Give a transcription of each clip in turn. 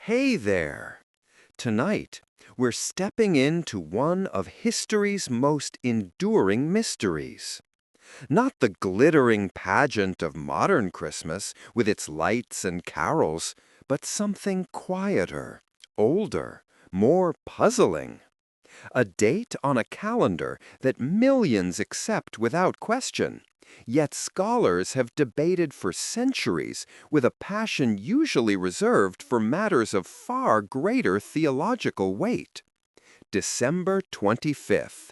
Hey there! Tonight, we're stepping into one of history's most enduring mysteries. Not the glittering pageant of modern Christmas with its lights and carols, but something quieter, older, more puzzling. A date on a calendar that millions accept without question. Yet scholars have debated for centuries with a passion usually reserved for matters of far greater theological weight. December 25th.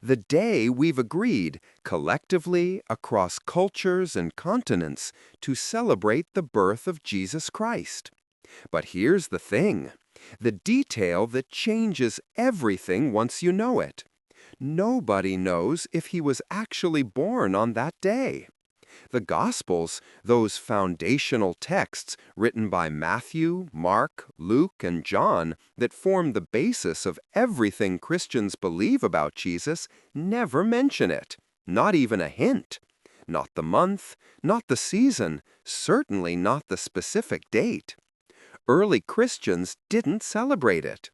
The day we've agreed, collectively, across cultures and continents, to celebrate the birth of Jesus Christ. But here's the thing, the detail that changes everything once you know it. Nobody knows if he was actually born on that day. The Gospels, those foundational texts written by Matthew, Mark, Luke, and John that form the basis of everything Christians believe about Jesus, never mention it, not even a hint. Not the month, not the season, certainly not the specific date. Early Christians didn't celebrate it.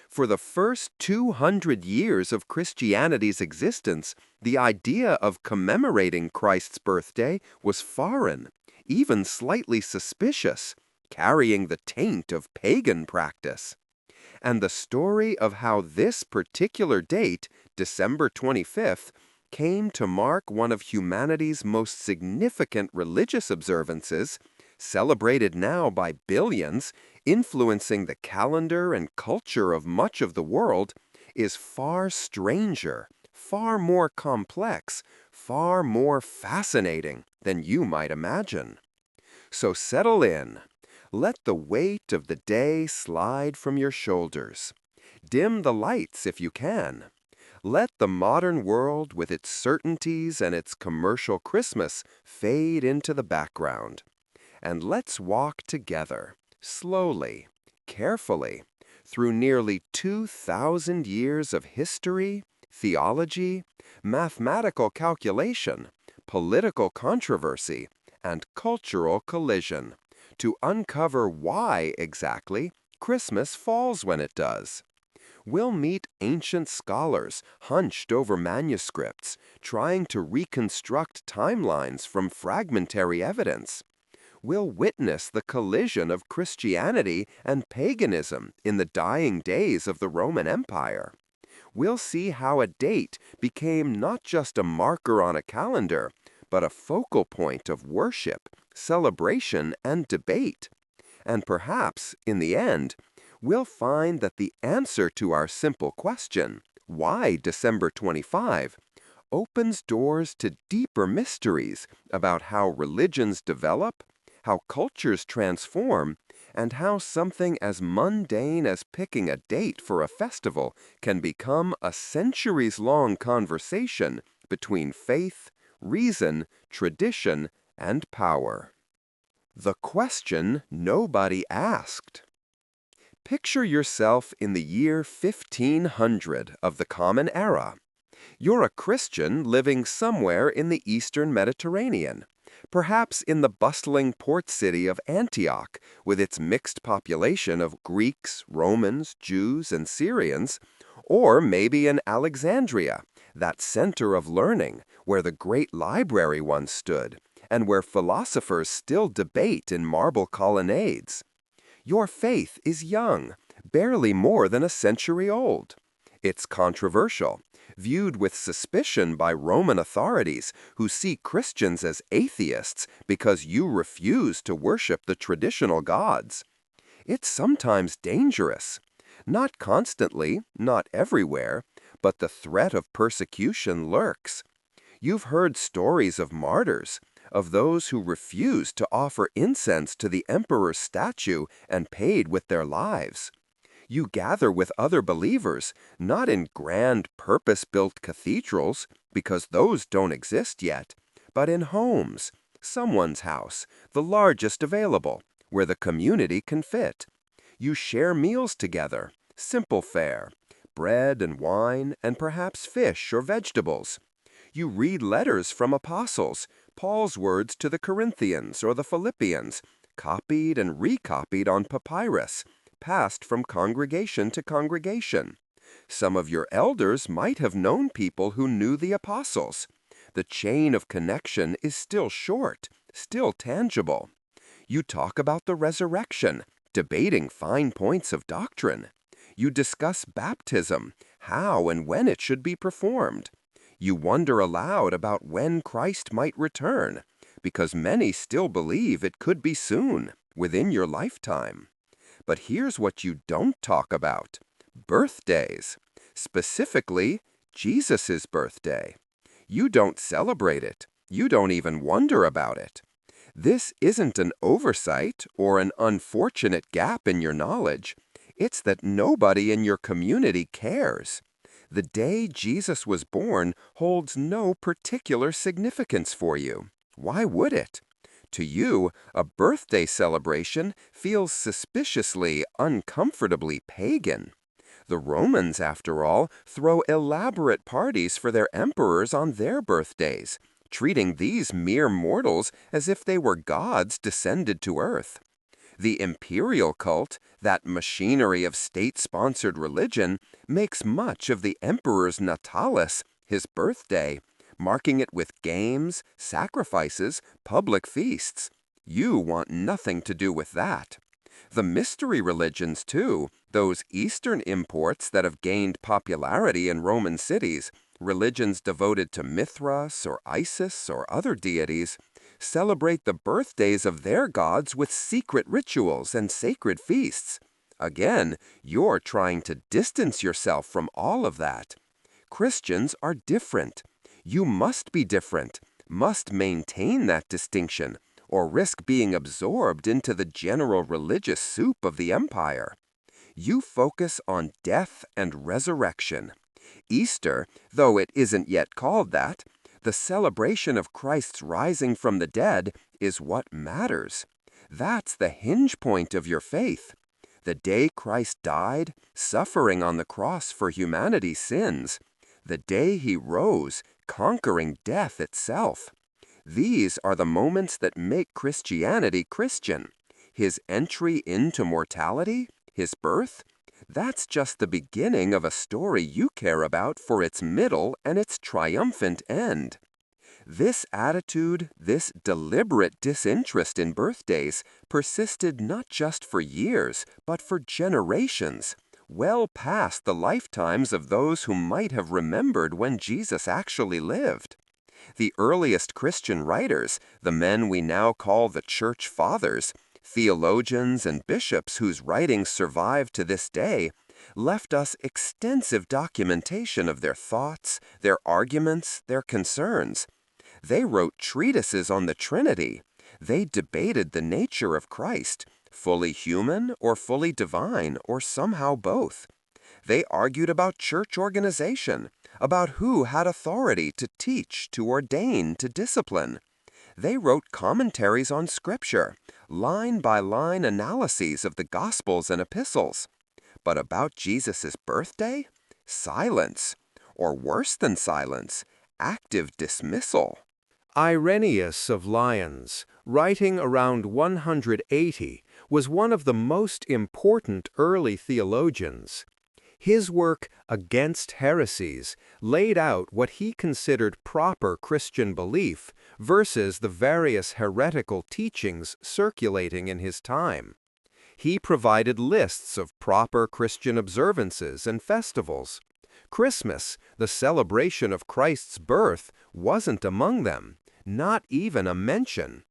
For the first 200 years of Christianity's existence, the idea of commemorating Christ's birthday was foreign, even slightly suspicious, carrying the taint of pagan practice. And the story of how this particular date, December 25th, came to mark one of humanity's most significant religious observances, celebrated now by billions, influencing the calendar and culture of much of the world, is far stranger, far more complex, far more fascinating than you might imagine. So settle in. Let the weight of the day slide from your shoulders. Dim the lights if you can. Let the modern world with its certainties and its commercial Christmas fade into the background. And let's walk together, slowly, carefully, through nearly 2,000 years of history, theology, mathematical calculation, political controversy, and cultural collision, to uncover why exactly Christmas falls when it does. We'll meet ancient scholars hunched over manuscripts, trying to reconstruct timelines from fragmentary evidence. We'll witness the collision of Christianity and paganism in the dying days of the Roman Empire. We'll see how a date became not just a marker on a calendar, but a focal point of worship, celebration, and debate. And perhaps, in the end, we'll find that the answer to our simple question, why December 25, opens doors to deeper mysteries about how religions develop, how cultures transform, and how something as mundane as picking a date for a festival can become a centuries-long conversation between faith, reason, tradition, and power. The question nobody asked. Picture yourself in the year 1500 of the Common Era. You're a Christian living somewhere in the Eastern Mediterranean, perhaps in the bustling port city of Antioch, with its mixed population of Greeks, Romans, Jews, and Syrians, or maybe in Alexandria, that center of learning where the great library once stood, and where philosophers still debate in marble colonnades. Your faith is young, barely more than a century old. It's controversial, viewed with suspicion by Roman authorities who see Christians as atheists because you refuse to worship the traditional gods. It's sometimes dangerous. Not constantly, not everywhere, but the threat of persecution lurks. You've heard stories of martyrs, of those who refused to offer incense to the emperor's statue and paid with their lives. You gather with other believers, not in grand purpose-built cathedrals, because those don't exist yet, but in homes, someone's house, the largest available, where the community can fit. You share meals together, simple fare, bread and wine, and perhaps fish or vegetables. You read letters from apostles, Paul's words to the Corinthians or the Philippians, copied and recopied on papyrus, passed from congregation to congregation. Some of your elders might have known people who knew the apostles. The chain of connection is still short, still tangible. You talk about the resurrection, debating fine points of doctrine. You discuss baptism, how and when it should be performed. You wonder aloud about when Christ might return, because many still believe it could be soon, within your lifetime. But here's what you don't talk about: birthdays. Specifically, Jesus' birthday. You don't celebrate it. You don't even wonder about it. This isn't an oversight or an unfortunate gap in your knowledge. It's that nobody in your community cares. The day Jesus was born holds no particular significance for you. Why would it? To you, a birthday celebration feels suspiciously, uncomfortably pagan. The Romans, after all, throw elaborate parties for their emperors on their birthdays, treating these mere mortals as if they were gods descended to earth. The imperial cult, that machinery of state-sponsored religion, makes much of the emperor's natalis, his birthday, marking it with games, sacrifices, public feasts. You want nothing to do with that. The mystery religions, too, those Eastern imports that have gained popularity in Roman cities, religions devoted to Mithras or Isis or other deities, celebrate the birthdays of their gods with secret rituals and sacred feasts. Again, you're trying to distance yourself from all of that. Christians are different. You must be different, must maintain that distinction, or risk being absorbed into the general religious soup of the empire. You focus on death and resurrection. Easter, though it isn't yet called that, the celebration of Christ's rising from the dead is what matters. That's the hinge point of your faith. The day Christ died, suffering on the cross for humanity's sins. The day he rose, conquering death itself. These are the moments that make Christianity Christian. His entry into mortality, his birth, that's just the beginning of a story you care about for its middle and its triumphant end. This attitude, this deliberate disinterest in birthdays, persisted not just for years, but for generations, well past the lifetimes of those who might have remembered when Jesus actually lived. The earliest Christian writers, the men we now call the Church Fathers, theologians and bishops whose writings survive to this day, left us extensive documentation of their thoughts, their arguments, their concerns. They wrote treatises on the Trinity. They debated the nature of Christ, fully human or fully divine or somehow both. They argued about church organization, about who had authority to teach, to ordain, to discipline. They wrote commentaries on Scripture, line-by-line analyses of the Gospels and epistles. But about Jesus' birthday? Silence. Or worse than silence, active dismissal. Irenaeus of Lyons, writing around 180, was one of the most important early theologians. His work, Against Heresies, laid out what he considered proper Christian belief versus the various heretical teachings circulating in his time. He provided lists of proper Christian observances and festivals. Christmas, the celebration of Christ's birth, wasn't among them, not even a mention.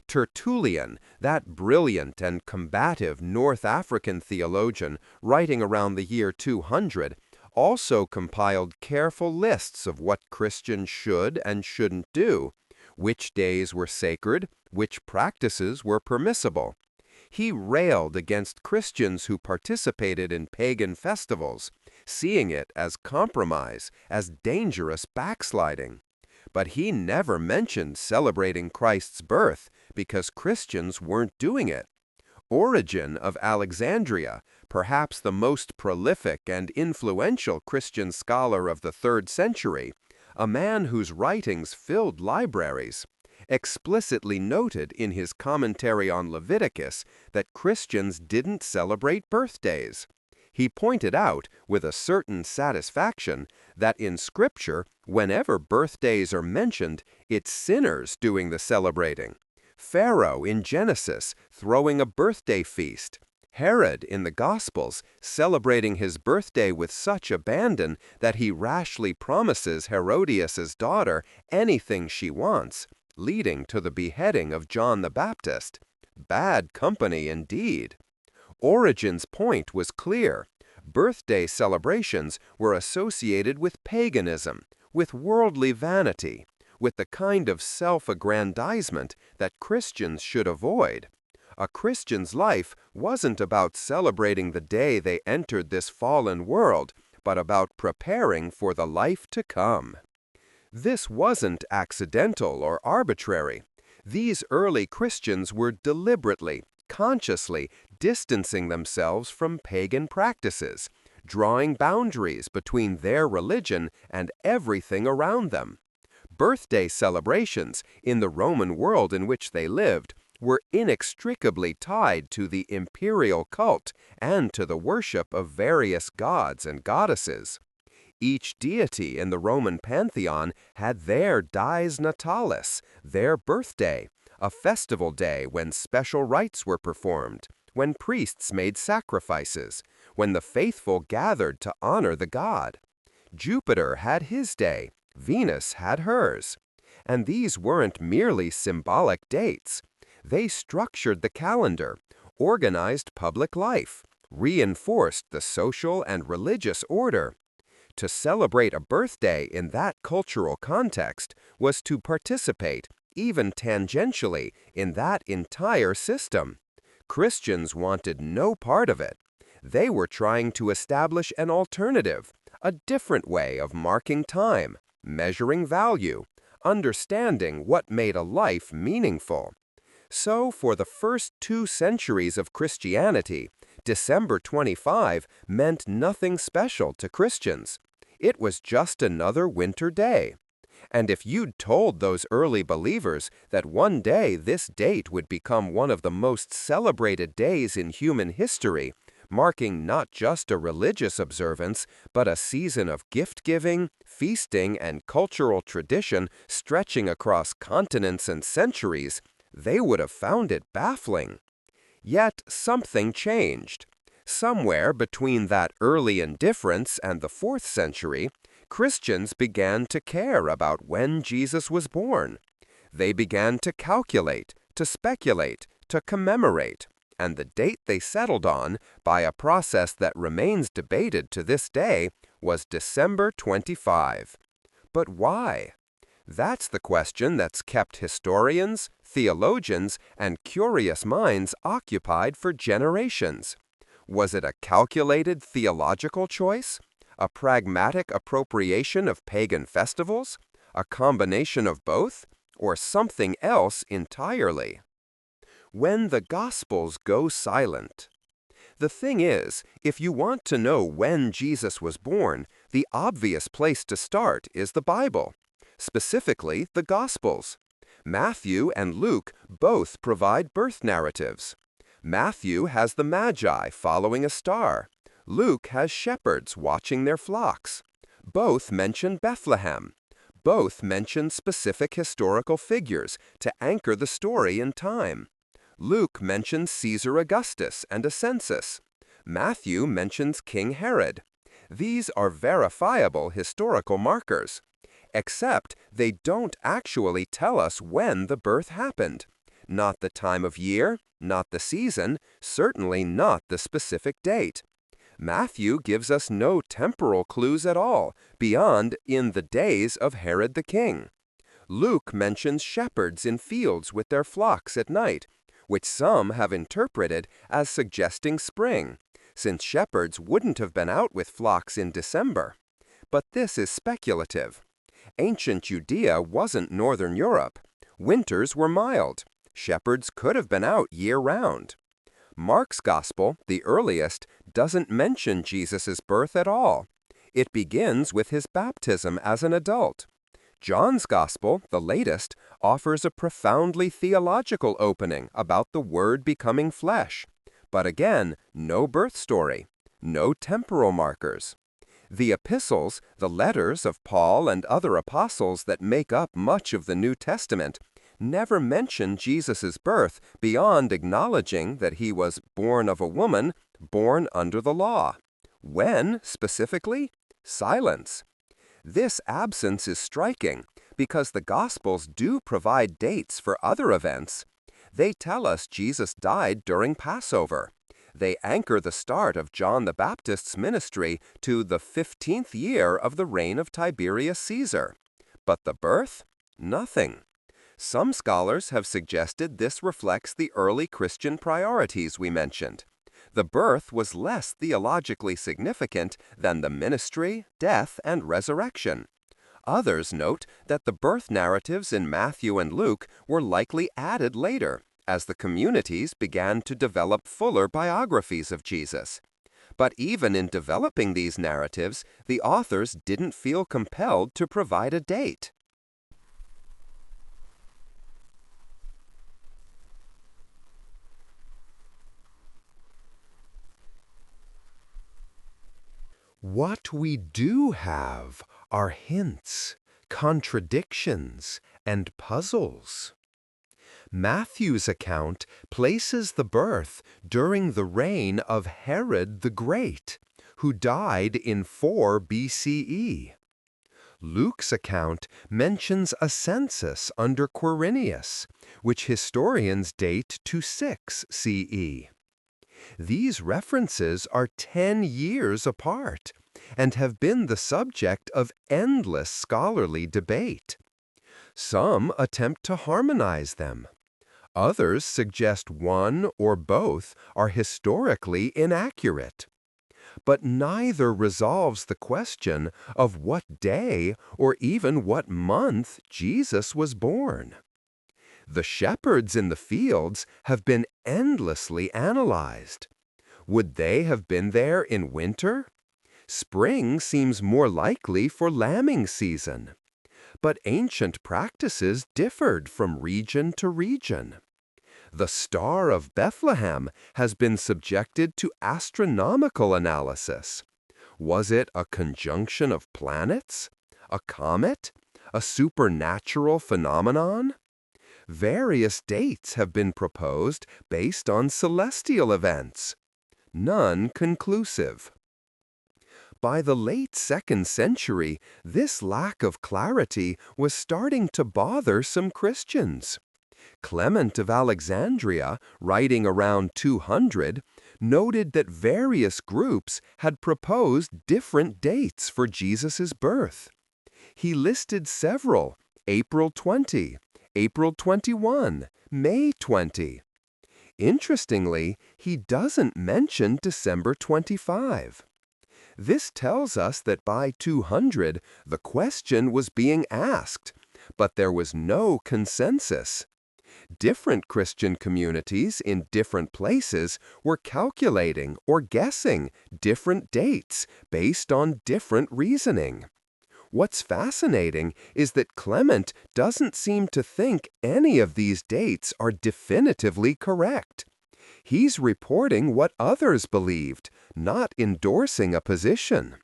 Tertullian, that brilliant and combative North African theologian writing around the year 200, also compiled careful lists of what Christians should and shouldn't do, which days were sacred, which practices were permissible. He railed against Christians who participated in pagan festivals, seeing it as compromise, as dangerous backsliding. But he never mentioned celebrating Christ's birth because Christians weren't doing it. Origen of Alexandria, perhaps the most prolific and influential Christian scholar of the 3rd century, a man whose writings filled libraries, explicitly noted in his commentary on Leviticus that Christians didn't celebrate birthdays. He pointed out, with a certain satisfaction, that in Scripture, whenever birthdays are mentioned, it's sinners doing the celebrating. Pharaoh in Genesis throwing a birthday feast. Herod in the Gospels celebrating his birthday with such abandon that he rashly promises Herodias' daughter anything she wants, leading to the beheading of John the Baptist. Bad company indeed. Origen's point was clear. Birthday celebrations were associated with paganism, with worldly vanity, with the kind of self-aggrandizement that Christians should avoid. A Christian's life wasn't about celebrating the day they entered this fallen world, but about preparing for the life to come. This wasn't accidental or arbitrary. These early Christians were deliberately, consciously distancing themselves from pagan practices, drawing boundaries between their religion and everything around them. Birthday celebrations, in the Roman world in which they lived, were inextricably tied to the imperial cult and to the worship of various gods and goddesses. Each deity in the Roman pantheon had their dies natalis, their birthday, a festival day when special rites were performed, when priests made sacrifices, when the faithful gathered to honor the god. Jupiter had his day, Venus had hers. And these weren't merely symbolic dates. They structured the calendar, organized public life, reinforced the social and religious order. To celebrate a birthday in that cultural context was to participate, even tangentially, in that entire system. Christians wanted no part of it. They were trying to establish an alternative, a different way of marking time, measuring value, understanding what made a life meaningful. So, for the first 2 centuries of Christianity, December 25 meant nothing special to Christians. It was just another winter day. And if you'd told those early believers that one day this date would become one of the most celebrated days in human history, marking not just a religious observance, but a season of gift-giving, feasting, and cultural tradition stretching across continents and centuries, they would have found it baffling. Yet something changed. Somewhere between that early indifference and the 4th century, Christians began to care about when Jesus was born. They began to calculate, to speculate, to commemorate, and the date they settled on, by a process that remains debated to this day, was December 25. But why? That's the question that's kept historians, theologians, and curious minds occupied for generations. Was it a calculated theological choice? A pragmatic appropriation of pagan festivals? A combination of both? Or something else entirely? When the Gospels go silent. The thing is, if you want to know when Jesus was born, the obvious place to start is the Bible, specifically the Gospels. Matthew and Luke both provide birth narratives. Matthew has the Magi following a star. Luke has shepherds watching their flocks. Both mention Bethlehem. Both mention specific historical figures to anchor the story in time. Luke mentions Caesar Augustus and a census. Matthew mentions King Herod. These are verifiable historical markers. Except they don't actually tell us when the birth happened. Not the time of year, not the season, certainly not the specific date. Matthew gives us no temporal clues at all, beyond in the days of Herod the king. Luke mentions shepherds in fields with their flocks at night, which some have interpreted as suggesting spring, since shepherds wouldn't have been out with flocks in December. But this is speculative. Ancient Judea wasn't northern Europe. Winters were mild. Shepherds could have been out year-round. Mark's Gospel, the earliest, doesn't mention Jesus' birth at all. It begins with his baptism as an adult. John's Gospel, the latest, offers a profoundly theological opening about the Word becoming flesh. But again, no birth story, no temporal markers. The epistles, the letters of Paul and other apostles that make up much of the New Testament, never mention Jesus' birth beyond acknowledging that he was born of a woman, born under the law. When, specifically? Silence. This absence is striking because the Gospels do provide dates for other events. They tell us Jesus died during Passover. They anchor the start of John the Baptist's ministry to the 15th year of the reign of Tiberius Caesar. But the birth? Nothing. Some scholars have suggested this reflects the early Christian priorities we mentioned. The birth was less theologically significant than the ministry, death, and resurrection. Others note that the birth narratives in Matthew and Luke were likely added later, as the communities began to develop fuller biographies of Jesus. But even in developing these narratives, the authors didn't feel compelled to provide a date. What we do have are hints, contradictions, and puzzles. Matthew's account places the birth during the reign of Herod the Great, who died in 4 BCE. Luke's account mentions a census under Quirinius, which historians date to 6 CE. These references are 10 years apart and have been the subject of endless scholarly debate. Some attempt to harmonize them. Others suggest one or both are historically inaccurate. But neither resolves the question of what day or even what month Jesus was born. The shepherds in the fields have been endlessly analyzed. Would they have been there in winter? Spring seems more likely for lambing season. But ancient practices differed from region to region. The Star of Bethlehem has been subjected to astronomical analysis. Was it a conjunction of planets? A comet? A supernatural phenomenon? Various dates have been proposed based on celestial events. None conclusive. By the late 2nd century, this lack of clarity was starting to bother some Christians. Clement of Alexandria, writing around 200, noted that various groups had proposed different dates for Jesus' birth. He listed several: April 20, April 21, May 20. Interestingly, he doesn't mention December 25. This tells us that by 200, the question was being asked, but there was no consensus. Different Christian communities in different places were calculating or guessing different dates based on different reasoning. What's fascinating is that Clement doesn't seem to think any of these dates are definitively correct. He's reporting what others believed, not endorsing a position.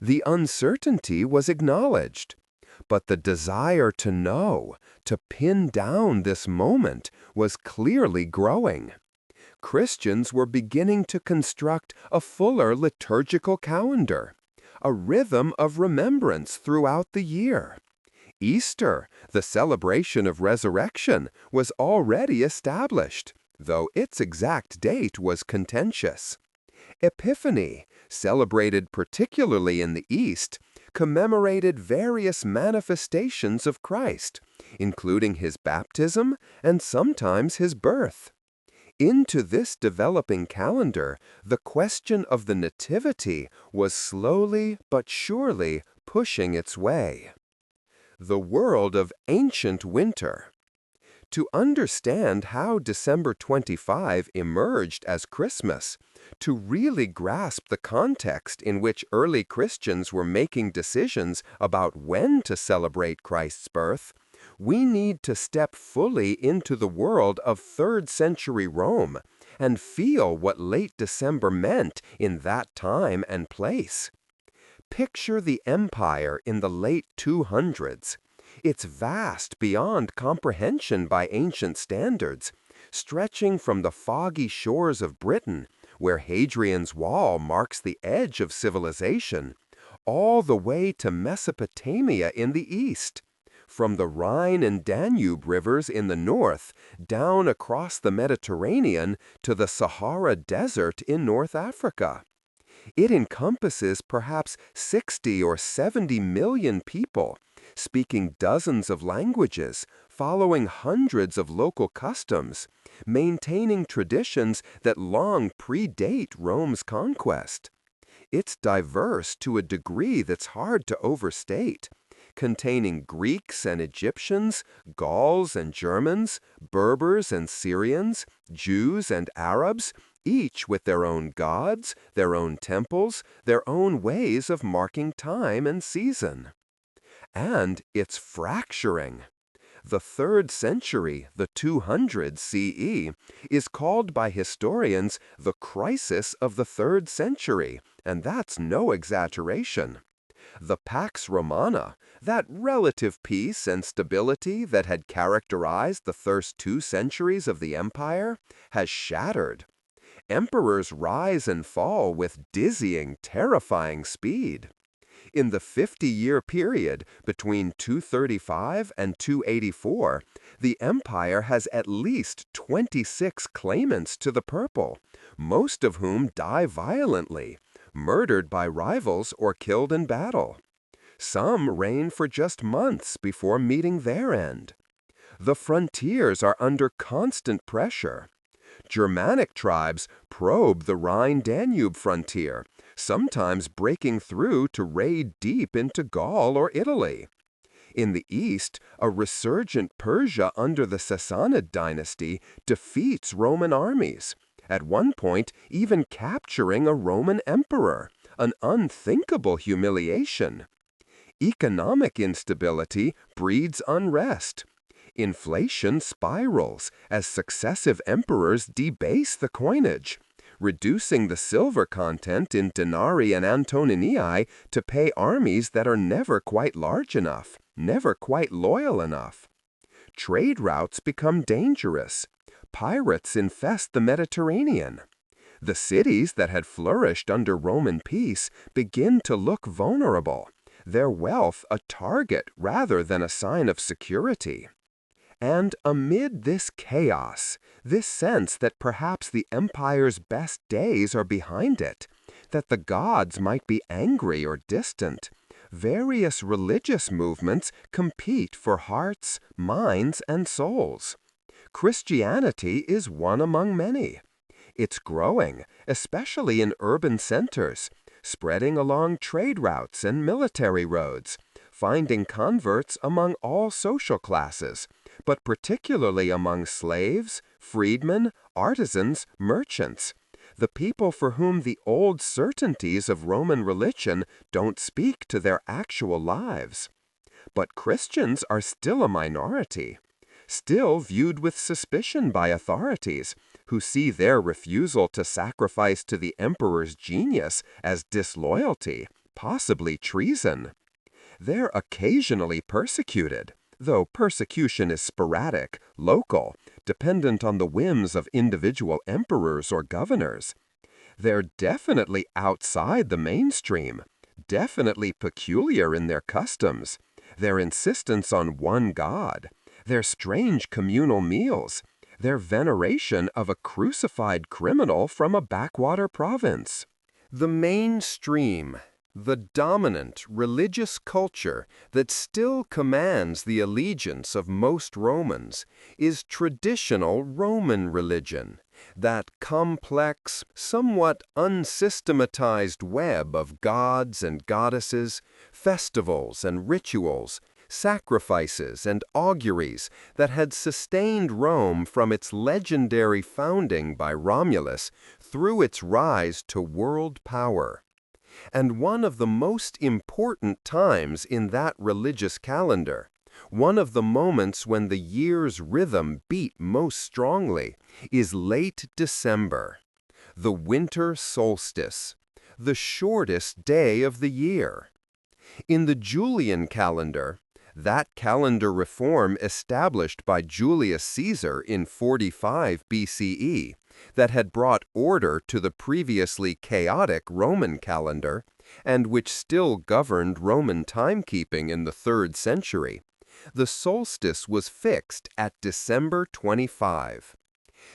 The uncertainty was acknowledged, but the desire to know, to pin down this moment, was clearly growing. Christians were beginning to construct a fuller liturgical calendar, a rhythm of remembrance throughout the year. Easter, the celebration of resurrection, was already established, though its exact date was contentious. Epiphany, celebrated particularly in the East, commemorated various manifestations of Christ, including his baptism and sometimes his birth. Into this developing calendar, the question of the Nativity was slowly but surely pushing its way. The world of ancient winter. To understand how December 25 emerged as Christmas, to really grasp the context in which early Christians were making decisions about when to celebrate Christ's birth, we need to step fully into the world of 3rd century Rome and feel what late December meant in that time and place. Picture the empire in the late 200s. It's vast beyond comprehension by ancient standards, stretching from the foggy shores of Britain, where Hadrian's Wall marks the edge of civilization, all the way to Mesopotamia in the east. From the Rhine and Danube rivers in the north, down across the Mediterranean to the Sahara Desert in North Africa. It encompasses perhaps 60 or 70 million people, speaking dozens of languages, following hundreds of local customs, maintaining traditions that long predate Rome's conquest. It's diverse to a degree that's hard to overstate, containing Greeks and Egyptians, Gauls and Germans, Berbers and Syrians, Jews and Arabs, each with their own gods, their own temples, their own ways of marking time and season. And it's fracturing. The 3rd century, the 200 CE, is called by historians the crisis of the 3rd century, and that's no exaggeration. The Pax Romana, that relative peace and stability that had characterized the first 2 centuries of the empire, has shattered. Emperors rise and fall with dizzying, terrifying speed. In the 50-year period between 235 and 284, the empire has at least 26 claimants to the purple, most of whom die violently, murdered by rivals or killed in battle. Some reign for just months before meeting their end. The frontiers are under constant pressure. Germanic tribes probe the Rhine-Danube frontier, sometimes breaking through to raid deep into Gaul or Italy. In the east, a resurgent Persia under the Sassanid dynasty defeats Roman armies, at one point even capturing a Roman emperor, an unthinkable humiliation. Economic instability breeds unrest. Inflation spirals as successive emperors debase the coinage, reducing the silver content in denarii and antoninae to pay armies that are never quite large enough, never quite loyal enough. Trade routes become dangerous. Pirates infest the Mediterranean. The cities that had flourished under Roman peace begin to look vulnerable, their wealth a target rather than a sign of security. And amid this chaos, this sense that perhaps the empire's best days are behind it, that the gods might be angry or distant, various religious movements compete for hearts, minds, and souls. Christianity is one among many. It's growing, especially in urban centers, spreading along trade routes and military roads, finding converts among all social classes, but particularly among slaves, freedmen, artisans, merchants, the people for whom the old certainties of Roman religion don't speak to their actual lives. But Christians are still a minority, still viewed with suspicion by authorities, who see their refusal to sacrifice to the emperor's genius as disloyalty, possibly treason. They're occasionally persecuted, though persecution is sporadic, local, dependent on the whims of individual emperors or governors. They're definitely outside the mainstream, definitely peculiar in their customs, their insistence on one God, their strange communal meals, their veneration of a crucified criminal from a backwater province. The mainstream, the dominant religious culture that still commands the allegiance of most Romans, is traditional Roman religion, that complex, somewhat unsystematized web of gods and goddesses, festivals and rituals, sacrifices and auguries that had sustained Rome from its legendary founding by Romulus through its rise to world power. And one of the most important times in that religious calendar, one of the moments when the year's rhythm beat most strongly, is late December, the winter solstice, the shortest day of the year. In the Julian calendar, that calendar reform established by Julius Caesar in 45 BCE, that had brought order to the previously chaotic Roman calendar, and which still governed Roman timekeeping in the 3rd century, the solstice was fixed at December 25.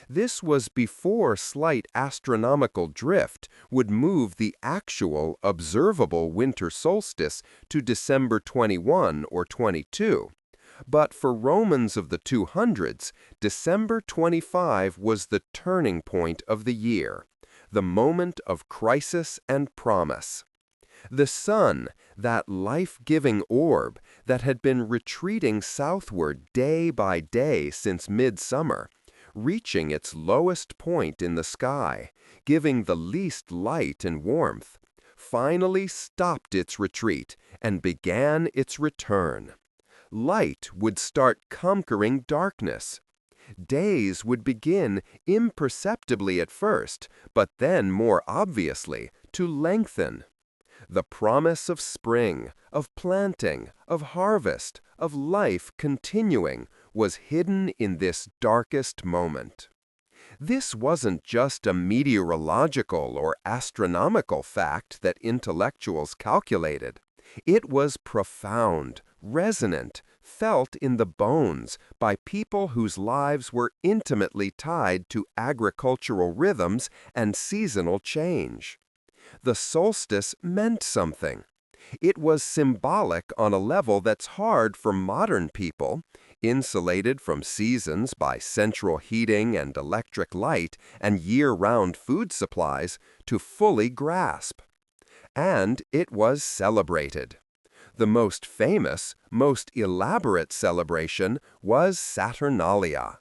This was before slight astronomical drift would move the actual observable winter solstice to December 21 or 22. But for Romans of the 200s, December 25 was the turning point of the year, the moment of crisis and promise. The sun, that life-giving orb that had been retreating southward day by day since midsummer, reaching its lowest point in the sky, giving the least light and warmth, finally stopped its retreat and began its return. Light would start conquering darkness. Days would begin imperceptibly at first, but then more obviously to lengthen. The promise of spring, of planting, of harvest, of life continuing was hidden in this darkest moment. This wasn't just a meteorological or astronomical fact that intellectuals calculated. It was profound, resonant, felt in the bones by people whose lives were intimately tied to agricultural rhythms and seasonal change. The solstice meant something. It was symbolic on a level that's hard for modern people, insulated from seasons by central heating and electric light and year-round food supplies, to fully grasp. And it was celebrated. The most famous, most elaborate celebration was Saturnalia.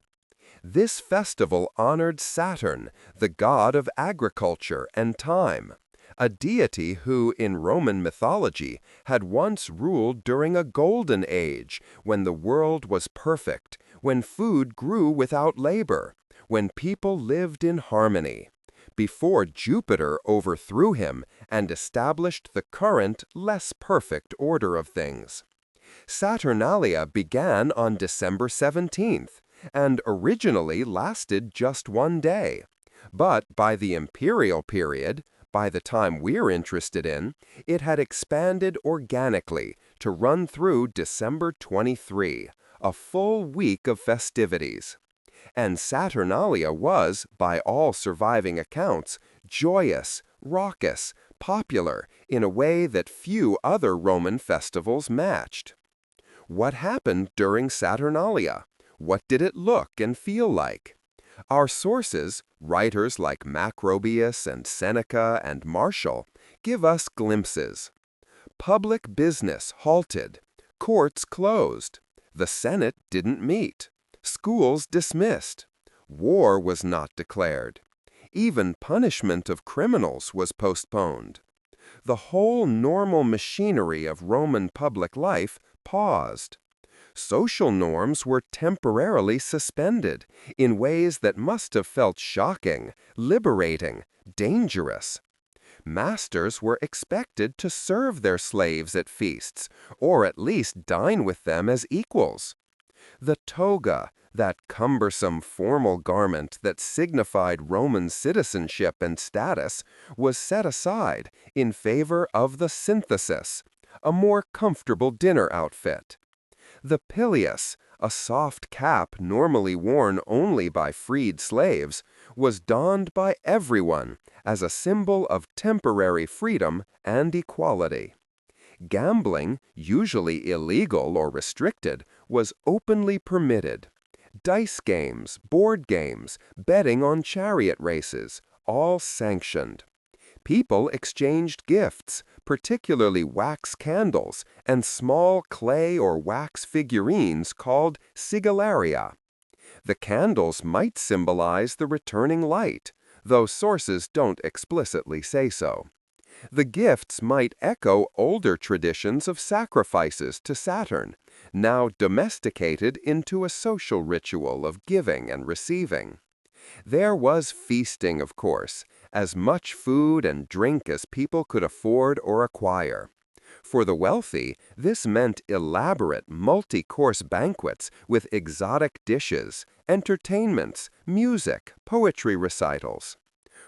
This festival honored Saturn, the god of agriculture and time, a deity who, in Roman mythology, had once ruled during a golden age, when the world was perfect, when food grew without labor, when people lived in harmony, before Jupiter overthrew him and established the current, less perfect order of things. Saturnalia began on December 17th, and originally lasted just one day. But by the imperial period, by the time we're interested in, it had expanded organically to run through December 23, a full week of festivities. And Saturnalia was, by all surviving accounts, joyous, raucous, popular in a way that few other Roman festivals matched. What happened during Saturnalia? What did it look and feel like? Our sources, writers like Macrobius and Seneca and Martial, give us glimpses. Public business halted, courts closed, the Senate didn't meet, schools dismissed, war was not declared, even punishment of criminals was postponed. The whole normal machinery of Roman public life paused. Social norms were temporarily suspended in ways that must have felt shocking, liberating, dangerous. Masters were expected to serve their slaves at feasts, or at least dine with them as equals. The toga, that cumbersome formal garment that signified Roman citizenship and status, was set aside in favor of the synthesis, a more comfortable dinner outfit. The pileus, a soft cap normally worn only by freed slaves, was donned by everyone as a symbol of temporary freedom and equality. Gambling, usually illegal or restricted, was openly permitted. Dice games, board games, betting on chariot races, all sanctioned. People exchanged gifts, particularly wax candles and small clay or wax figurines called sigillaria. The candles might symbolize the returning light, though sources don't explicitly say so. The gifts might echo older traditions of sacrifices to Saturn, now domesticated into a social ritual of giving and receiving. There was feasting, of course, as much food and drink as people could afford or acquire. For the wealthy, this meant elaborate multi-course banquets with exotic dishes, entertainments, music, poetry recitals.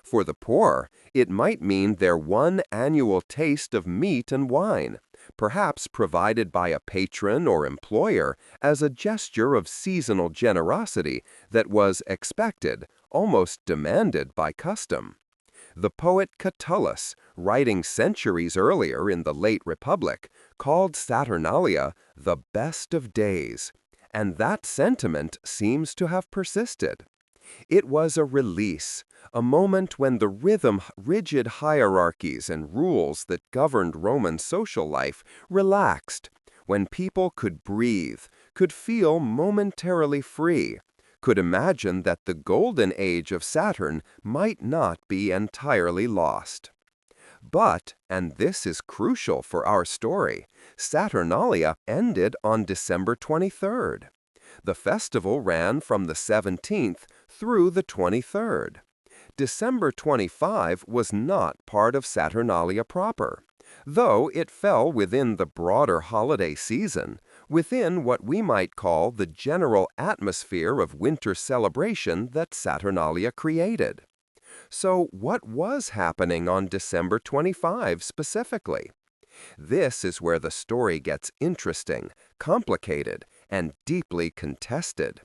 For the poor, it might mean their one annual taste of meat and wine, perhaps provided by a patron or employer as a gesture of seasonal generosity that was expected, almost demanded by custom. The poet Catullus, writing centuries earlier in the late Republic, called Saturnalia the best of days, and that sentiment seems to have persisted. It was a release, a moment when the rigid hierarchies and rules that governed Roman social life relaxed, when people could breathe, could feel momentarily free, could imagine that the golden age of Saturn might not be entirely lost. But, and this is crucial for our story, Saturnalia ended on December 23rd. The festival ran from the 17th through the 23rd. December 25 was not part of Saturnalia proper, though it fell within the broader holiday season, within what we might call the general atmosphere of winter celebration that Saturnalia created. So what was happening on December 25 specifically? This is where the story gets interesting, complicated, and deeply contested.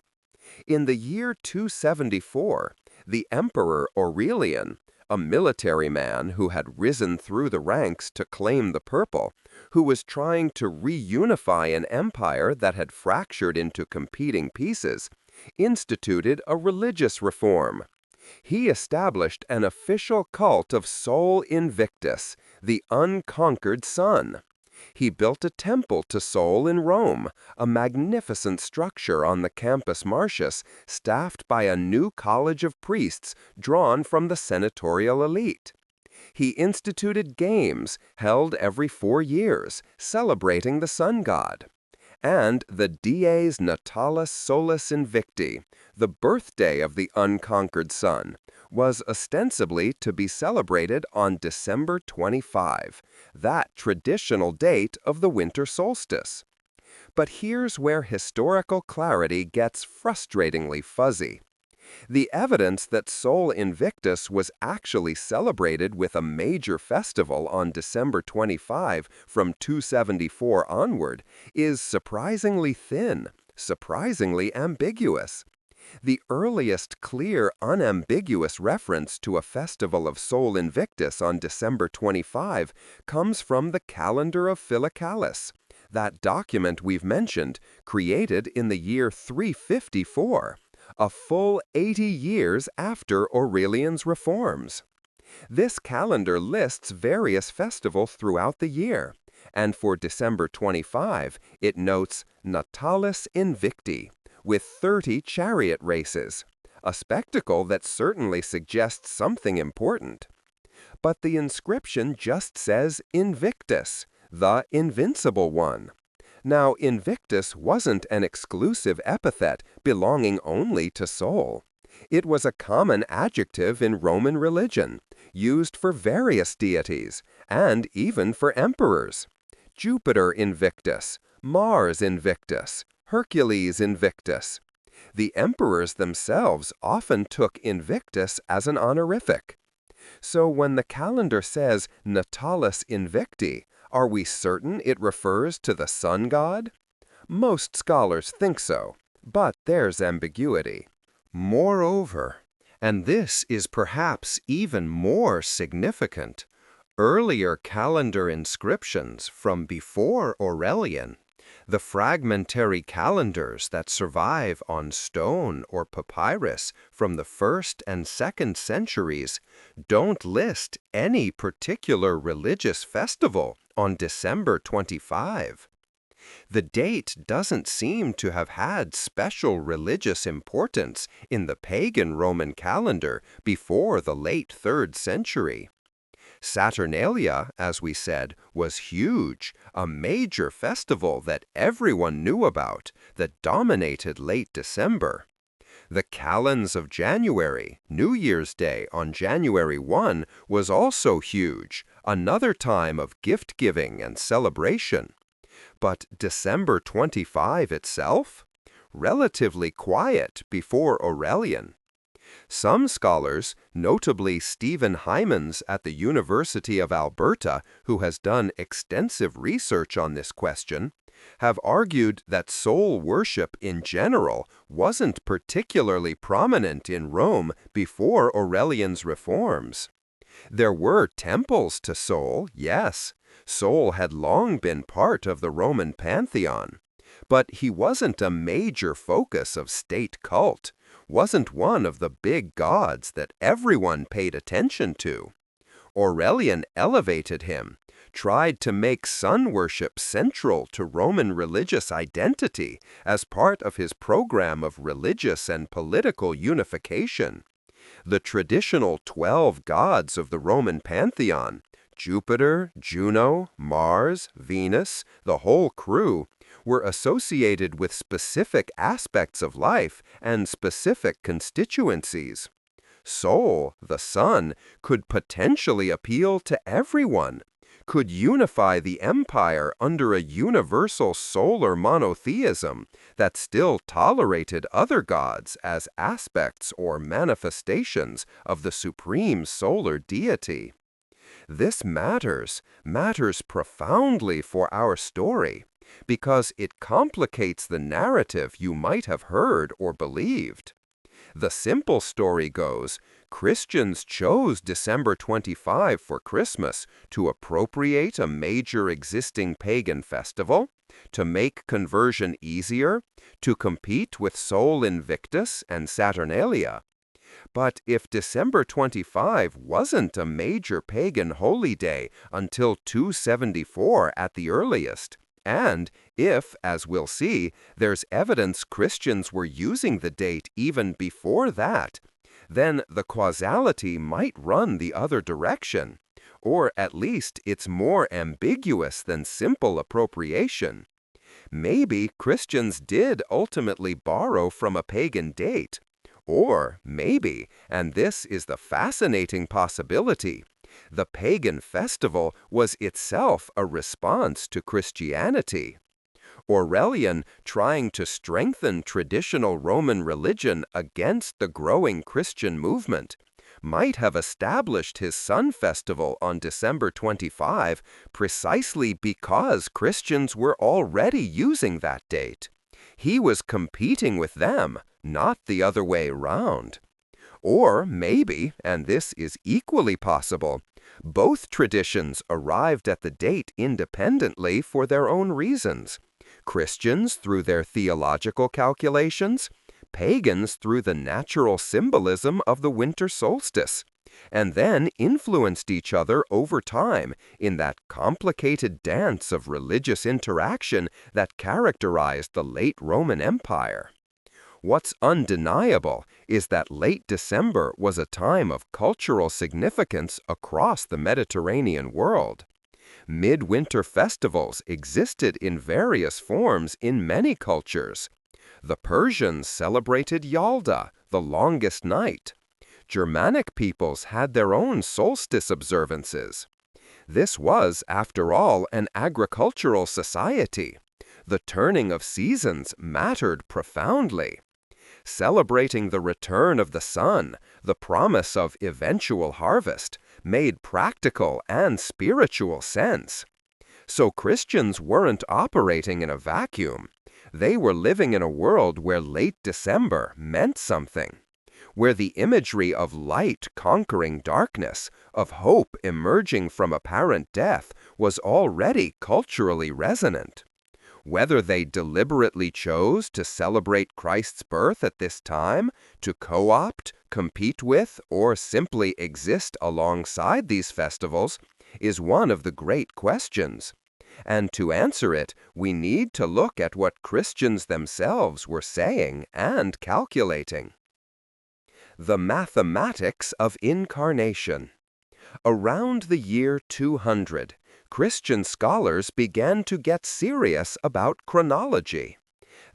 In the year 274, the Emperor Aurelian, a military man who had risen through the ranks to claim the purple, who was trying to reunify an empire that had fractured into competing pieces, instituted a religious reform. He established an official cult of Sol Invictus, the unconquered sun. He built a temple to Sol in Rome, a magnificent structure on the Campus Martius, staffed by a new college of priests drawn from the senatorial elite. He instituted games held every 4 years, celebrating the sun god. And the Dies Natalis Solis Invicti, the birthday of the unconquered sun, was ostensibly to be celebrated on December 25, that traditional date of the winter solstice. But here's where historical clarity gets frustratingly fuzzy. The evidence that Sol Invictus was actually celebrated with a major festival on December 25 from 274 onward is surprisingly thin, surprisingly ambiguous. The earliest clear, unambiguous reference to a festival of Sol Invictus on December 25 comes from the calendar of Philocalus, that document we've mentioned, created in the year 354. A full 80 years after Aurelian's reforms. This calendar lists various festivals throughout the year, and for December 25, it notes Natalis Invicti, with 30 chariot races, a spectacle that certainly suggests something important. But the inscription just says Invictus, the invincible one. Now, Invictus wasn't an exclusive epithet belonging only to Sol. It was a common adjective in Roman religion, used for various deities, and even for emperors. Jupiter Invictus, Mars Invictus, Hercules Invictus. The emperors themselves often took Invictus as an honorific. So when the calendar says Natalis Invicti, are we certain it refers to the sun god? Most scholars think so, but there's ambiguity. Moreover, and this is perhaps even more significant, earlier calendar inscriptions from before Aurelian The fragmentary calendars that survive on stone or papyrus from the 1st and 2nd centuries don't list any particular religious festival on December 25. The date doesn't seem to have had special religious importance in the pagan Roman calendar before the late 3rd century. Saturnalia, as we said, was huge, a major festival that everyone knew about that dominated late December. The Calends of January, New Year's Day on January 1, was also huge, another time of gift-giving and celebration. But December 25 itself? Relatively quiet before Aurelian. Some scholars, notably Stephen Hymans at the University of Alberta, who has done extensive research on this question, have argued that Sol worship in general wasn't particularly prominent in Rome before Aurelian's reforms. There were temples to Sol, yes. Sol had long been part of the Roman pantheon. But he wasn't a major focus of state cult, wasn't one of the big gods that everyone paid attention to. Aurelian elevated him, tried to make sun worship central to Roman religious identity as part of his program of religious and political unification. The traditional 12 gods of the Roman pantheon, Jupiter, Juno, Mars, Venus, the whole crew, were associated with specific aspects of life and specific constituencies. Sol, the sun, could potentially appeal to everyone, could unify the empire under a universal solar monotheism that still tolerated other gods as aspects or manifestations of the supreme solar deity. This matters profoundly for our story, because it complicates the narrative you might have heard or believed. The simple story goes, Christians chose December 25 for Christmas to appropriate a major existing pagan festival, to make conversion easier, to compete with Sol Invictus and Saturnalia. But if December 25 wasn't a major pagan holy day until 274 at the earliest, and if, as we'll see, there's evidence Christians were using the date even before that, then the causality might run the other direction, or at least it's more ambiguous than simple appropriation. Maybe Christians did ultimately borrow from a pagan date, or maybe, and this is the fascinating possibility, the pagan festival was itself a response to Christianity. Aurelian, trying to strengthen traditional Roman religion against the growing Christian movement, might have established his sun festival on December 25 precisely because Christians were already using that date. He was competing with them, not the other way round. Or maybe, and this is equally possible, both traditions arrived at the date independently for their own reasons. Christians through their theological calculations, pagans through the natural symbolism of the winter solstice, and then influenced each other over time in that complicated dance of religious interaction that characterized the late Roman Empire. What's undeniable is that late December was a time of cultural significance across the Mediterranean world. Midwinter festivals existed in various forms in many cultures. The Persians celebrated Yalda, the longest night. Germanic peoples had their own solstice observances. This was, after all, an agricultural society. The turning of seasons mattered profoundly. Celebrating the return of the sun, the promise of eventual harvest, made practical and spiritual sense. So Christians weren't operating in a vacuum. They were living in a world where late December meant something, where the imagery of light conquering darkness, of hope emerging from apparent death, was already culturally resonant. Whether they deliberately chose to celebrate Christ's birth at this time, to co-opt, compete with, or simply exist alongside these festivals, is one of the great questions. And to answer it, we need to look at what Christians themselves were saying and calculating. The mathematics of incarnation. Around the year 200, Christian scholars began to get serious about chronology.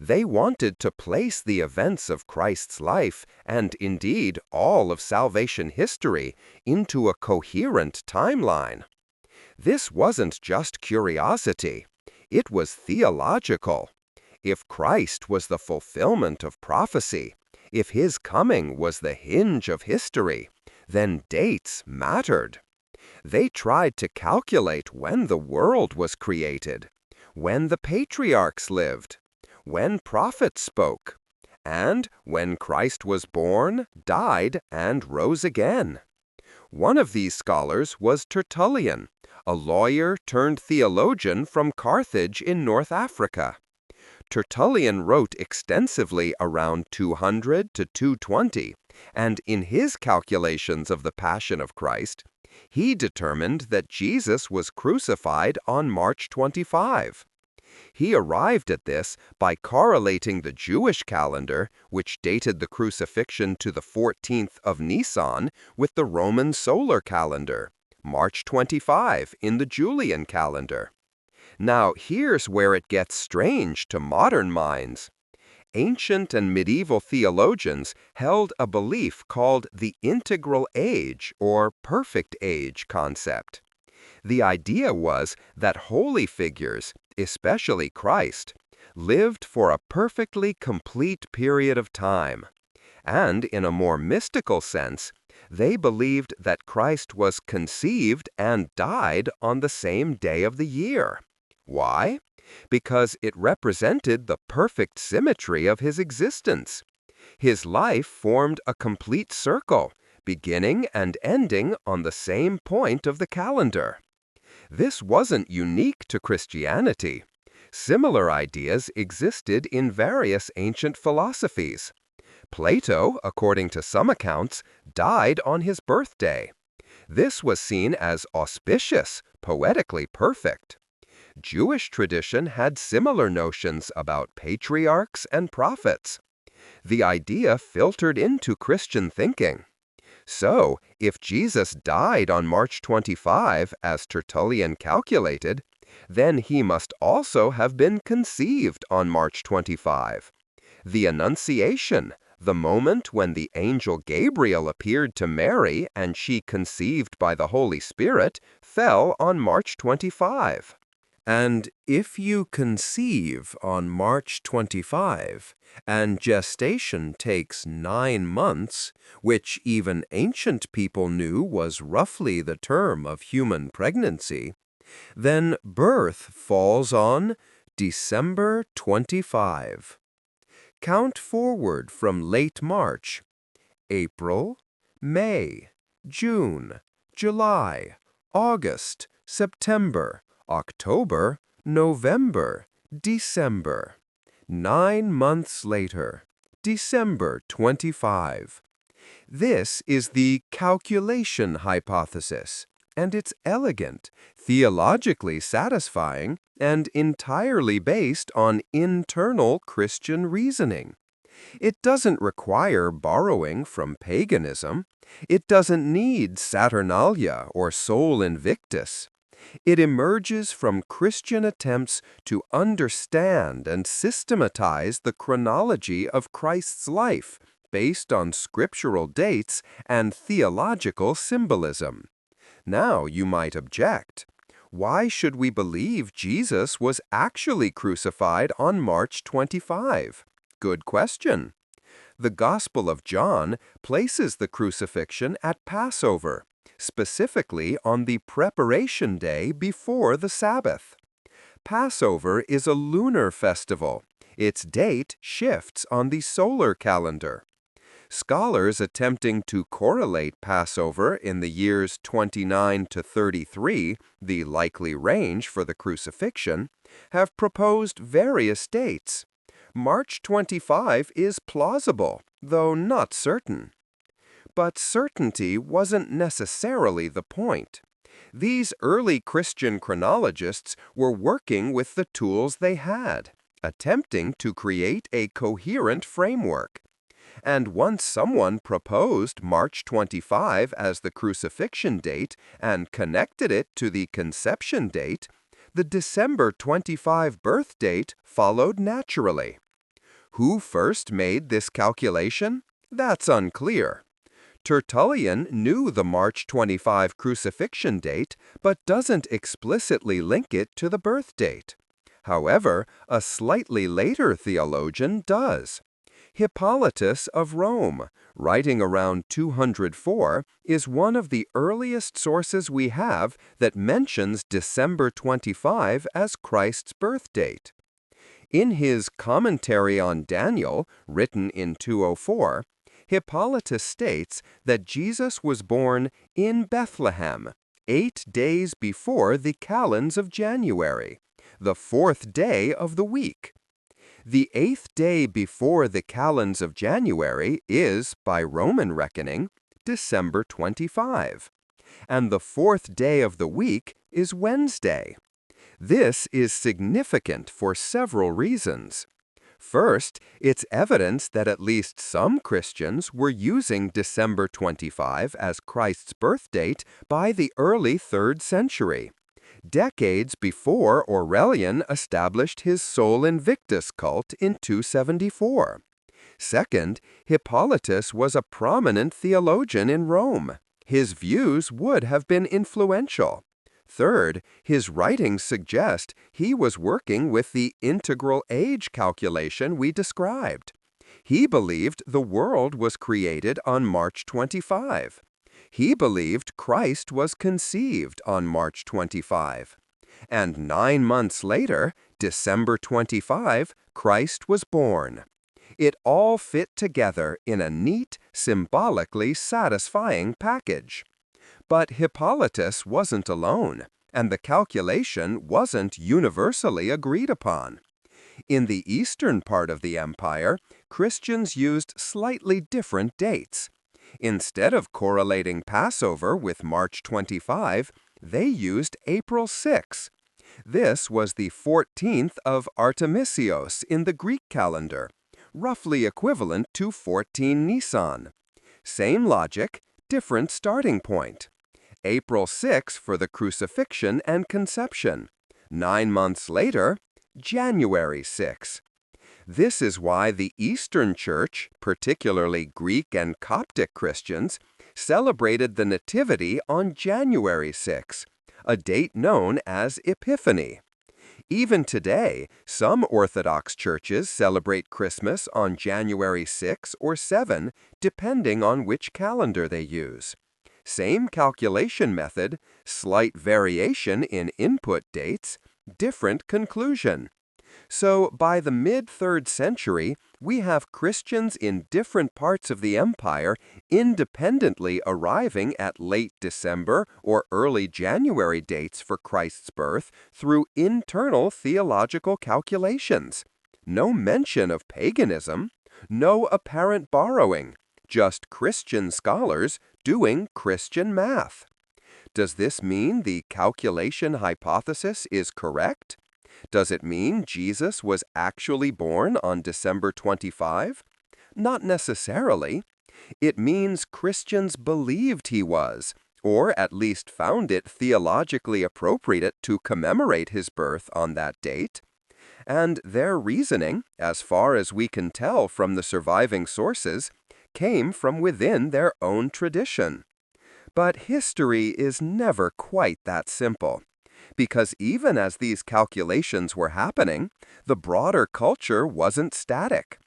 They wanted to place the events of Christ's life, and indeed all of salvation history, into a coherent timeline. This wasn't just curiosity, it was theological. If Christ was the fulfillment of prophecy, if his coming was the hinge of history, then dates mattered. They tried to calculate when the world was created, when the patriarchs lived, when prophets spoke, and when Christ was born, died, and rose again. One of these scholars was Tertullian, a lawyer turned theologian from Carthage in North Africa. Tertullian wrote extensively around 200 to 220, and in his calculations of the Passion of Christ, he determined that Jesus was crucified on March 25. He arrived at this by correlating the Jewish calendar, which dated the crucifixion to the 14th of Nisan, with the Roman solar calendar, March 25 in the Julian calendar. Now, here's where it gets strange to modern minds. Ancient and medieval theologians held a belief called the integral age or perfect age concept. The idea was that holy figures, especially Christ, lived for a perfectly complete period of time. And in a more mystical sense, they believed that Christ was conceived and died on the same day of the year. Why? Because it represented the perfect symmetry of his existence. His life formed a complete circle, beginning and ending on the same point of the calendar. This wasn't unique to Christianity. Similar ideas existed in various ancient philosophies. Plato, according to some accounts, died on his birthday. This was seen as auspicious, poetically perfect. Jewish tradition had similar notions about patriarchs and prophets. The idea filtered into Christian thinking. So, if Jesus died on March 25, as Tertullian calculated, then he must also have been conceived on March 25. The Annunciation, the moment when the angel Gabriel appeared to Mary and she conceived by the Holy Spirit, fell on March 25. And if you conceive on March 25, and gestation takes 9 months, which even ancient people knew was roughly the term of human pregnancy, then birth falls on December 25. Count forward from late March, April, May, June, July, August, September, October, November, December. 9 months later, December 25. This is the calculation hypothesis, and it's elegant, theologically satisfying, and entirely based on internal Christian reasoning. It doesn't require borrowing from paganism. It doesn't need Saturnalia or Sol Invictus. It emerges from Christian attempts to understand and systematize the chronology of Christ's life based on scriptural dates and theological symbolism. Now you might object. Why should we believe Jesus was actually crucified on March 25? Good question. The Gospel of John places the crucifixion at Passover, specifically on the preparation day before the Sabbath. Passover is a lunar festival. Its date shifts on the solar calendar. Scholars attempting to correlate Passover in the years 29 to 33, the likely range for the crucifixion, have proposed various dates. March 25 is plausible, though not certain. But certainty wasn't necessarily the point. These early Christian chronologists were working with the tools they had, attempting to create a coherent framework. And once someone proposed March 25 as the crucifixion date and connected it to the conception date, the December 25 birth date followed naturally. Who first made this calculation? That's unclear. Tertullian knew the March 25 crucifixion date, but doesn't explicitly link it to the birth date. However, a slightly later theologian does. Hippolytus of Rome, writing around 204, is one of the earliest sources we have that mentions December 25 as Christ's birth date. In his Commentary on Daniel, written in 204, Hippolytus states that Jesus was born in Bethlehem, 8 days before the calends of January, the 4th day of the week. The 8th day before the calends of January is, by Roman reckoning, December 25, and the 4th day of the week is Wednesday. This is significant for several reasons. First, it's evidence that at least some Christians were using December 25 as Christ's birth date by the early 3rd century, decades before Aurelian established his Sol Invictus cult in 274. Second, Hippolytus was a prominent theologian in Rome. His views would have been influential. Third, his writings suggest he was working with the integral age calculation we described. He believed the world was created on March 25. He believed Christ was conceived on March 25. And 9 months later, December 25, Christ was born. It all fit together in a neat, symbolically satisfying package. But Hippolytus wasn't alone, and the calculation wasn't universally agreed upon. In the eastern part of the empire, Christians used slightly different dates. Instead of correlating Passover with March 25, they used April 6. This was the 14th of Artemisios in the Greek calendar, roughly equivalent to 14 Nisan. Same logic, different starting point. April 6 for the crucifixion and conception. 9 months later, January 6. This is why the Eastern Church, particularly Greek and Coptic Christians, celebrated the Nativity on January 6, a date known as Epiphany. Even today, some Orthodox churches celebrate Christmas on January 6 or 7, depending on which calendar they use. Same calculation method, slight variation in input dates, different conclusion. So, by the mid-3rd century, we have Christians in different parts of the empire independently arriving at late December or early January dates for Christ's birth through internal theological calculations. No mention of paganism, no apparent borrowing, just Christian scholars doing Christian math. Does this mean the calculation hypothesis is correct? Does it mean Jesus was actually born on December 25? Not necessarily. It means Christians believed he was, or at least found it theologically appropriate to commemorate his birth on that date. And their reasoning, as far as we can tell from the surviving sources, came from within their own tradition. But history is never quite that simple, because even as these calculations were happening, the broader culture wasn't static.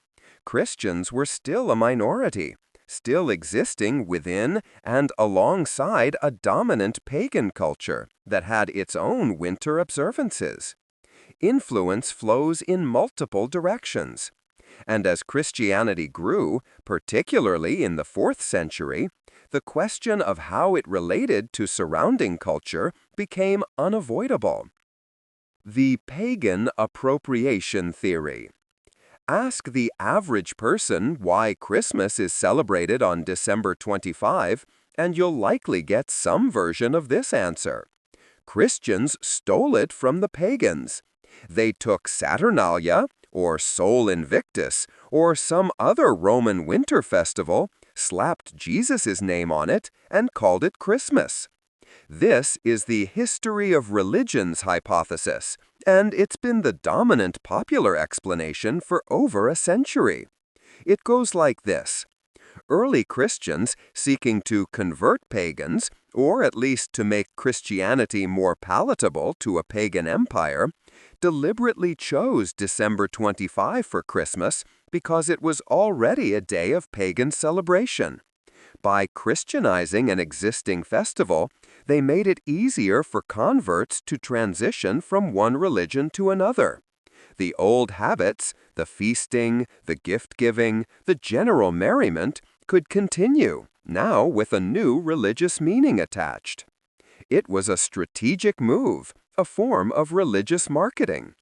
Christians were still a minority, still existing within and alongside a dominant pagan culture that had its own winter observances. Influence flows in multiple directions. And as Christianity grew, particularly in the 4th century, the question of how it related to surrounding culture became unavoidable. The pagan appropriation theory. Ask the average person why Christmas is celebrated on December 25, and you'll likely get some version of this answer. Christians stole it from the pagans. They took Saturnalia, or Sol Invictus, or some other Roman winter festival, slapped Jesus' name on it, and called it Christmas. This is the history of religions hypothesis, and it's been the dominant popular explanation for over a century. It goes like this. Early Christians seeking to convert pagans, or at least to make Christianity more palatable to a pagan empire, deliberately chose December 25 for Christmas because it was already a day of pagan celebration. By Christianizing an existing festival, they made it easier for converts to transition from one religion to another. The old habits, the feasting, the gift-giving, the general merriment, could continue, now with a new religious meaning attached. It was a strategic move, a form of religious marketing.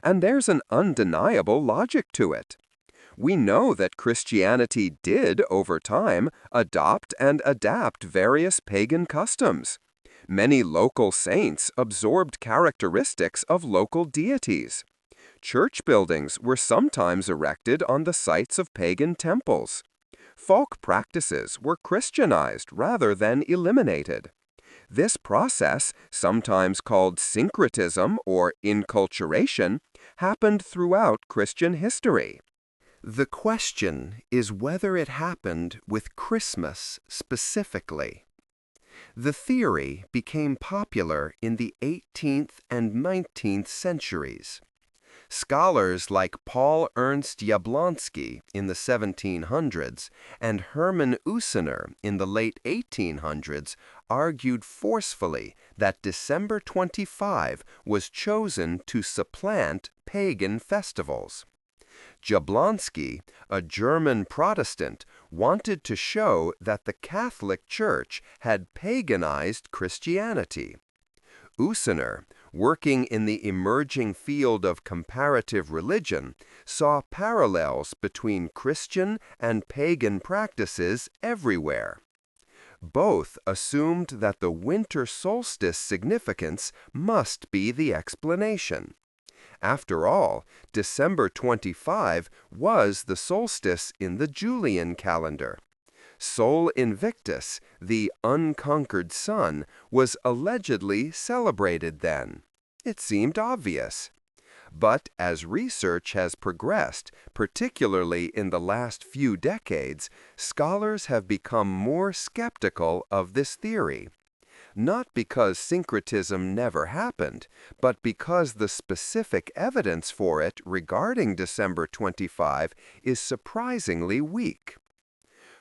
And there's an undeniable logic to it. We know that Christianity did, over time, adopt and adapt various pagan customs. Many local saints absorbed characteristics of local deities. Church buildings were sometimes erected on the sites of pagan temples. Folk practices were Christianized rather than eliminated. This process, sometimes called syncretism or inculturation, happened throughout Christian history. The question is whether it happened with Christmas specifically. The theory became popular in the 18th and 19th centuries. Scholars like Paul Ernst Jablonski in the 1700s and Hermann Usener in the late 1800s argued forcefully that December 25 was chosen to supplant pagan festivals. Jablonski, a German Protestant, wanted to show that the Catholic Church had paganized Christianity. Usener, working in the emerging field of comparative religion, saw parallels between Christian and pagan practices everywhere. Both assumed that the winter solstice significance must be the explanation. After all, December 25 was the solstice in the Julian calendar. Sol Invictus, the unconquered sun, was allegedly celebrated then. It seemed obvious. But as research has progressed, particularly in the last few decades, scholars have become more skeptical of this theory. Not because syncretism never happened, but because the specific evidence for it regarding December 25 is surprisingly weak.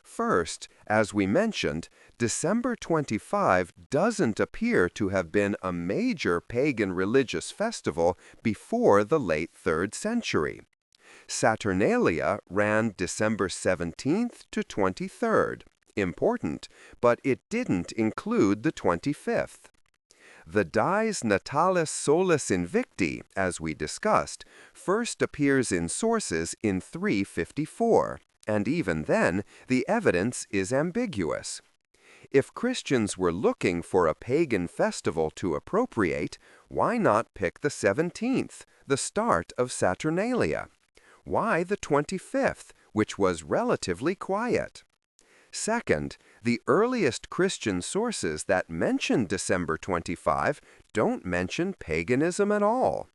First, as we mentioned, December 25 doesn't appear to have been a major pagan religious festival before the late 3rd century. Saturnalia ran December 17th to 23rd. Important, but it didn't include the 25th. The dies natalis solis invicti, as we discussed, first appears in sources in 354, and even then, the evidence is ambiguous. If Christians were looking for a pagan festival to appropriate, why not pick the 17th, the start of Saturnalia? Why the 25th, which was relatively quiet? Second, the earliest Christian sources that mention December 25 don't mention paganism at all.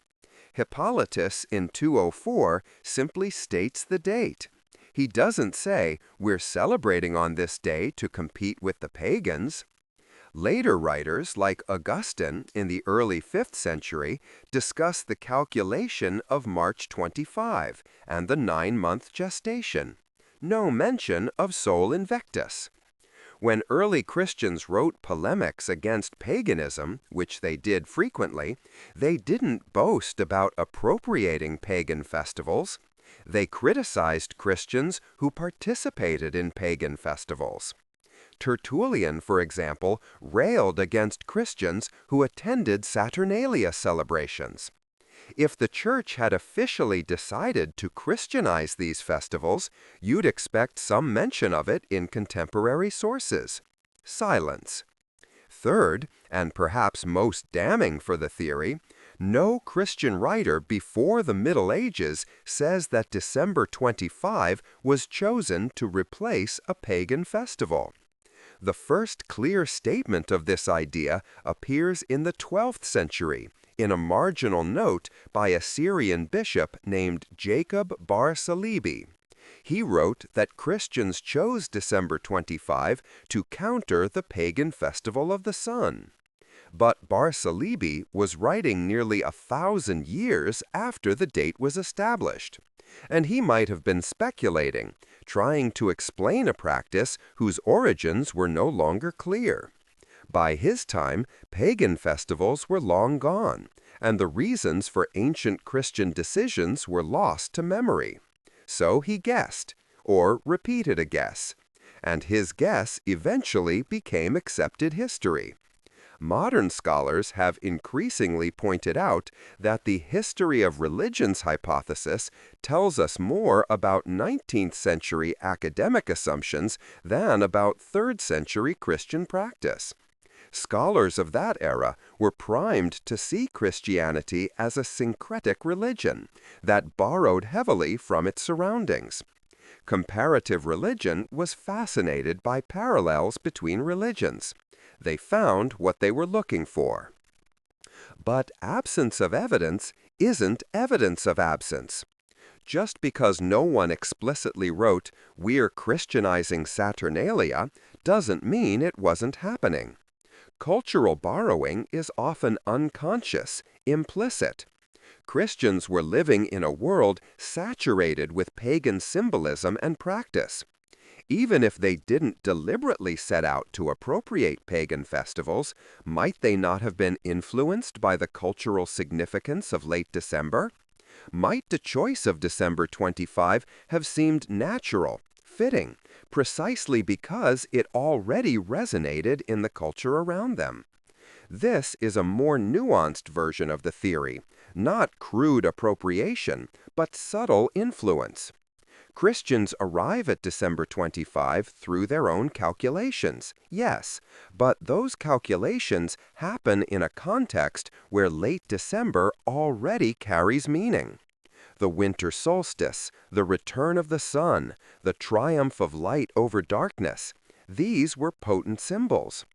Hippolytus in 204 simply states the date. He doesn't say, we're celebrating on this day to compete with the pagans. Later writers, like Augustine in the early 5th century, discuss the calculation of March 25 and the 9-month gestation. No mention of Sol Invictus. When early Christians wrote polemics against paganism, which they did frequently, they didn't boast about appropriating pagan festivals. They criticized Christians who participated in pagan festivals. Tertullian, for example, railed against Christians who attended Saturnalia celebrations. If the Church had officially decided to Christianize these festivals, you'd expect some mention of it in contemporary sources. Silence. Third, and perhaps most damning for the theory, no Christian writer before the Middle Ages says that December 25 was chosen to replace a pagan festival. The first clear statement of this idea appears in the 12th century, in a marginal note by a Syrian bishop named Jacob bar Salibi. He wrote that Christians chose December 25 to counter the pagan festival of the sun. But bar Salibi was writing nearly 1,000 years after the date was established, and he might have been speculating, trying to explain a practice whose origins were no longer clear. By his time, pagan festivals were long gone, and the reasons for ancient Christian decisions were lost to memory. So he guessed, or repeated a guess, and his guess eventually became accepted history. Modern scholars have increasingly pointed out that the history of religions hypothesis tells us more about 19th century academic assumptions than about 3rd century Christian practice. Scholars of that era were primed to see Christianity as a syncretic religion that borrowed heavily from its surroundings. Comparative religion was fascinated by parallels between religions. They found what they were looking for. But absence of evidence isn't evidence of absence. Just because no one explicitly wrote, "We're Christianizing Saturnalia," doesn't mean it wasn't happening. Cultural borrowing is often unconscious, implicit. Christians were living in a world saturated with pagan symbolism and practice. Even if they didn't deliberately set out to appropriate pagan festivals, might they not have been influenced by the cultural significance of late December? Might the choice of December 25 have seemed natural, fitting, precisely because it already resonated in the culture around them? This is a more nuanced version of the theory, not crude appropriation, but subtle influence. Christians arrive at December 25 through their own calculations, yes, but those calculations happen in a context where late December already carries meaning. The winter solstice, the return of the sun, the triumph of light over darkness, these were potent symbols.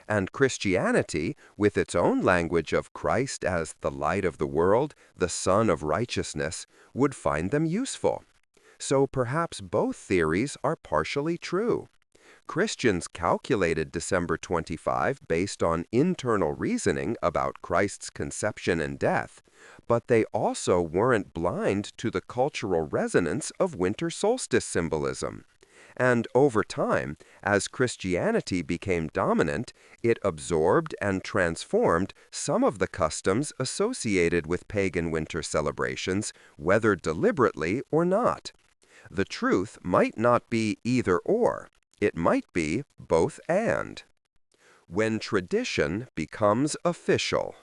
And Christianity, with its own language of Christ as the light of the world, the sun of righteousness, would find them useful. So perhaps both theories are partially true. Christians calculated December 25 based on internal reasoning about Christ's conception and death, but they also weren't blind to the cultural resonance of winter solstice symbolism. And over time, as Christianity became dominant, it absorbed and transformed some of the customs associated with pagan winter celebrations, whether deliberately or not. The truth might not be either or. It might be both and. When tradition becomes official.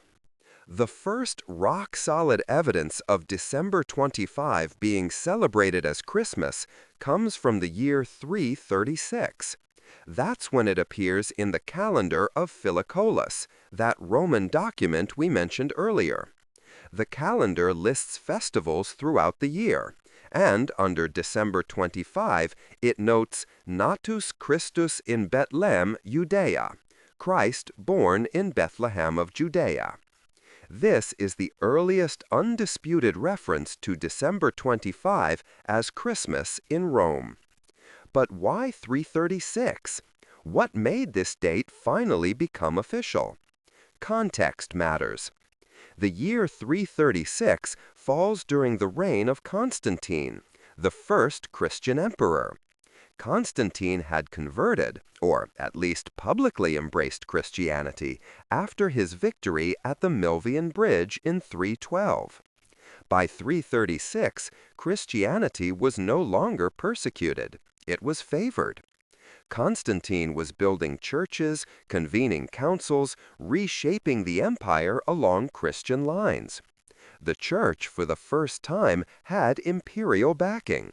The first rock-solid evidence of December 25 being celebrated as Christmas comes from the year 336. That's when it appears in the calendar of Philocholus, that Roman document we mentioned earlier. The calendar lists festivals throughout the year, and under December 25, it notes Natus Christus in Bethlehem, Judea, Christ born in Bethlehem of Judea. This is the earliest undisputed reference to December 25 as Christmas in Rome. But why 336? What made this date finally become official? Context matters. The year 336 falls during the reign of Constantine, the first Christian emperor. Constantine had converted, or at least publicly embraced Christianity, after his victory at the Milvian Bridge in 312. By 336, Christianity was no longer persecuted. It was favored. Constantine was building churches, convening councils, reshaping the empire along Christian lines. The church, for the first time, had imperial backing.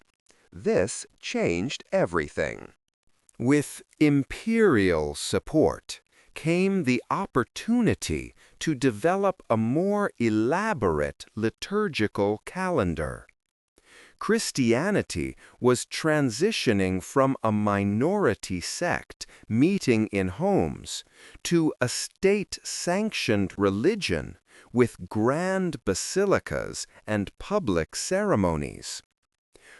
This changed everything. With imperial support came the opportunity to develop a more elaborate liturgical calendar. Christianity was transitioning from a minority sect meeting in homes to a state-sanctioned religion with grand basilicas and public ceremonies.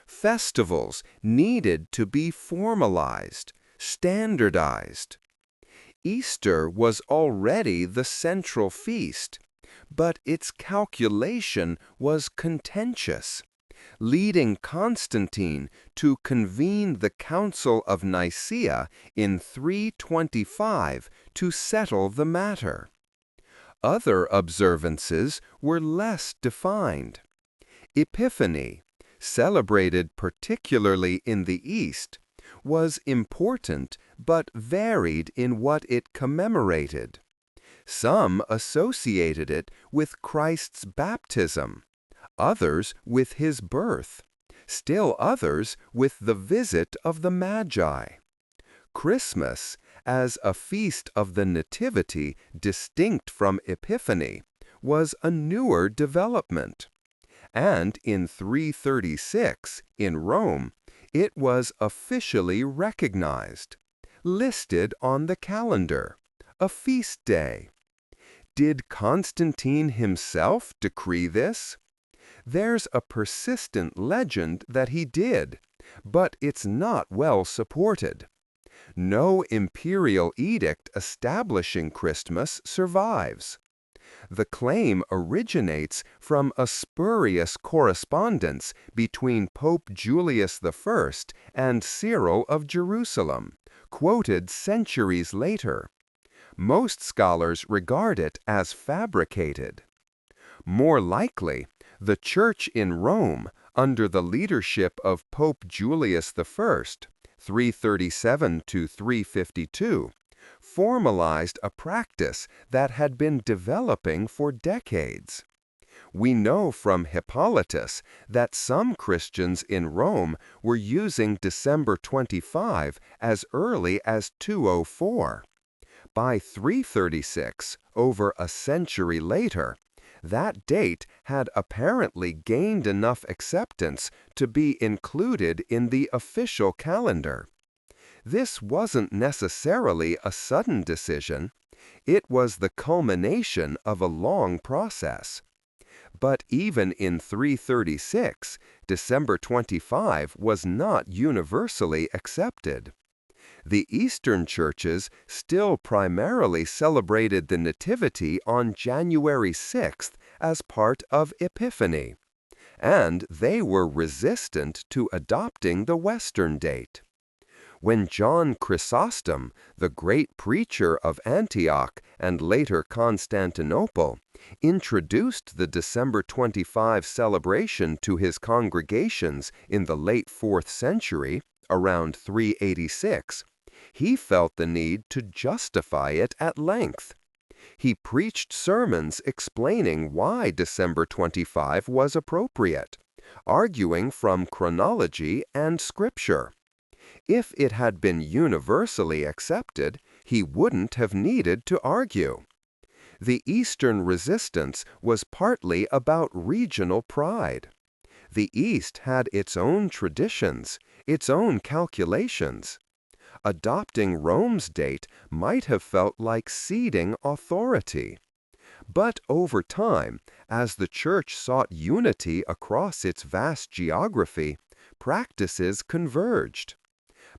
Festivals needed to be formalized, standardized. Easter was already the central feast, but its calculation was contentious, leading Constantine to convene the Council of Nicaea in 325 to settle the matter. Other observances were less defined. Epiphany, celebrated particularly in the East, was important but varied in what it commemorated. Some associated it with Christ's baptism, others with his birth, still others with the visit of the Magi. Christmas, as a feast of the Nativity distinct from Epiphany, was a newer development. And in 336, in Rome, it was officially recognized, listed on the calendar, a feast day. Did Constantine himself decree this? There's a persistent legend that he did, but it's not well supported. No imperial edict establishing Christmas survives. The claim originates from a spurious correspondence between Pope Julius I and Cyril of Jerusalem, quoted centuries later. Most scholars regard it as fabricated. More likely, the Church in Rome, under the leadership of Pope Julius I, 337 to 352, formalized a practice that had been developing for decades. We know from Hippolytus that some Christians in Rome were using December 25 as early as 204. By 336, over a century later, that date had apparently gained enough acceptance to be included in the official calendar. This wasn't necessarily a sudden decision. It was the culmination of a long process. But even in 336, December 25 was not universally accepted. The Eastern churches still primarily celebrated the Nativity on January 6th as part of Epiphany, and they were resistant to adopting the Western date. When John Chrysostom, the great preacher of Antioch and later Constantinople, introduced the December 25 celebration to his congregations in the late 4th century, around 386, he felt the need to justify it at length. He preached sermons explaining why December 25 was appropriate, arguing from chronology and scripture. If it had been universally accepted, he wouldn't have needed to argue. The Eastern resistance was partly about regional pride. The East had its own traditions, its own calculations. Adopting Rome's date might have felt like ceding authority. But over time, as the Church sought unity across its vast geography, practices converged.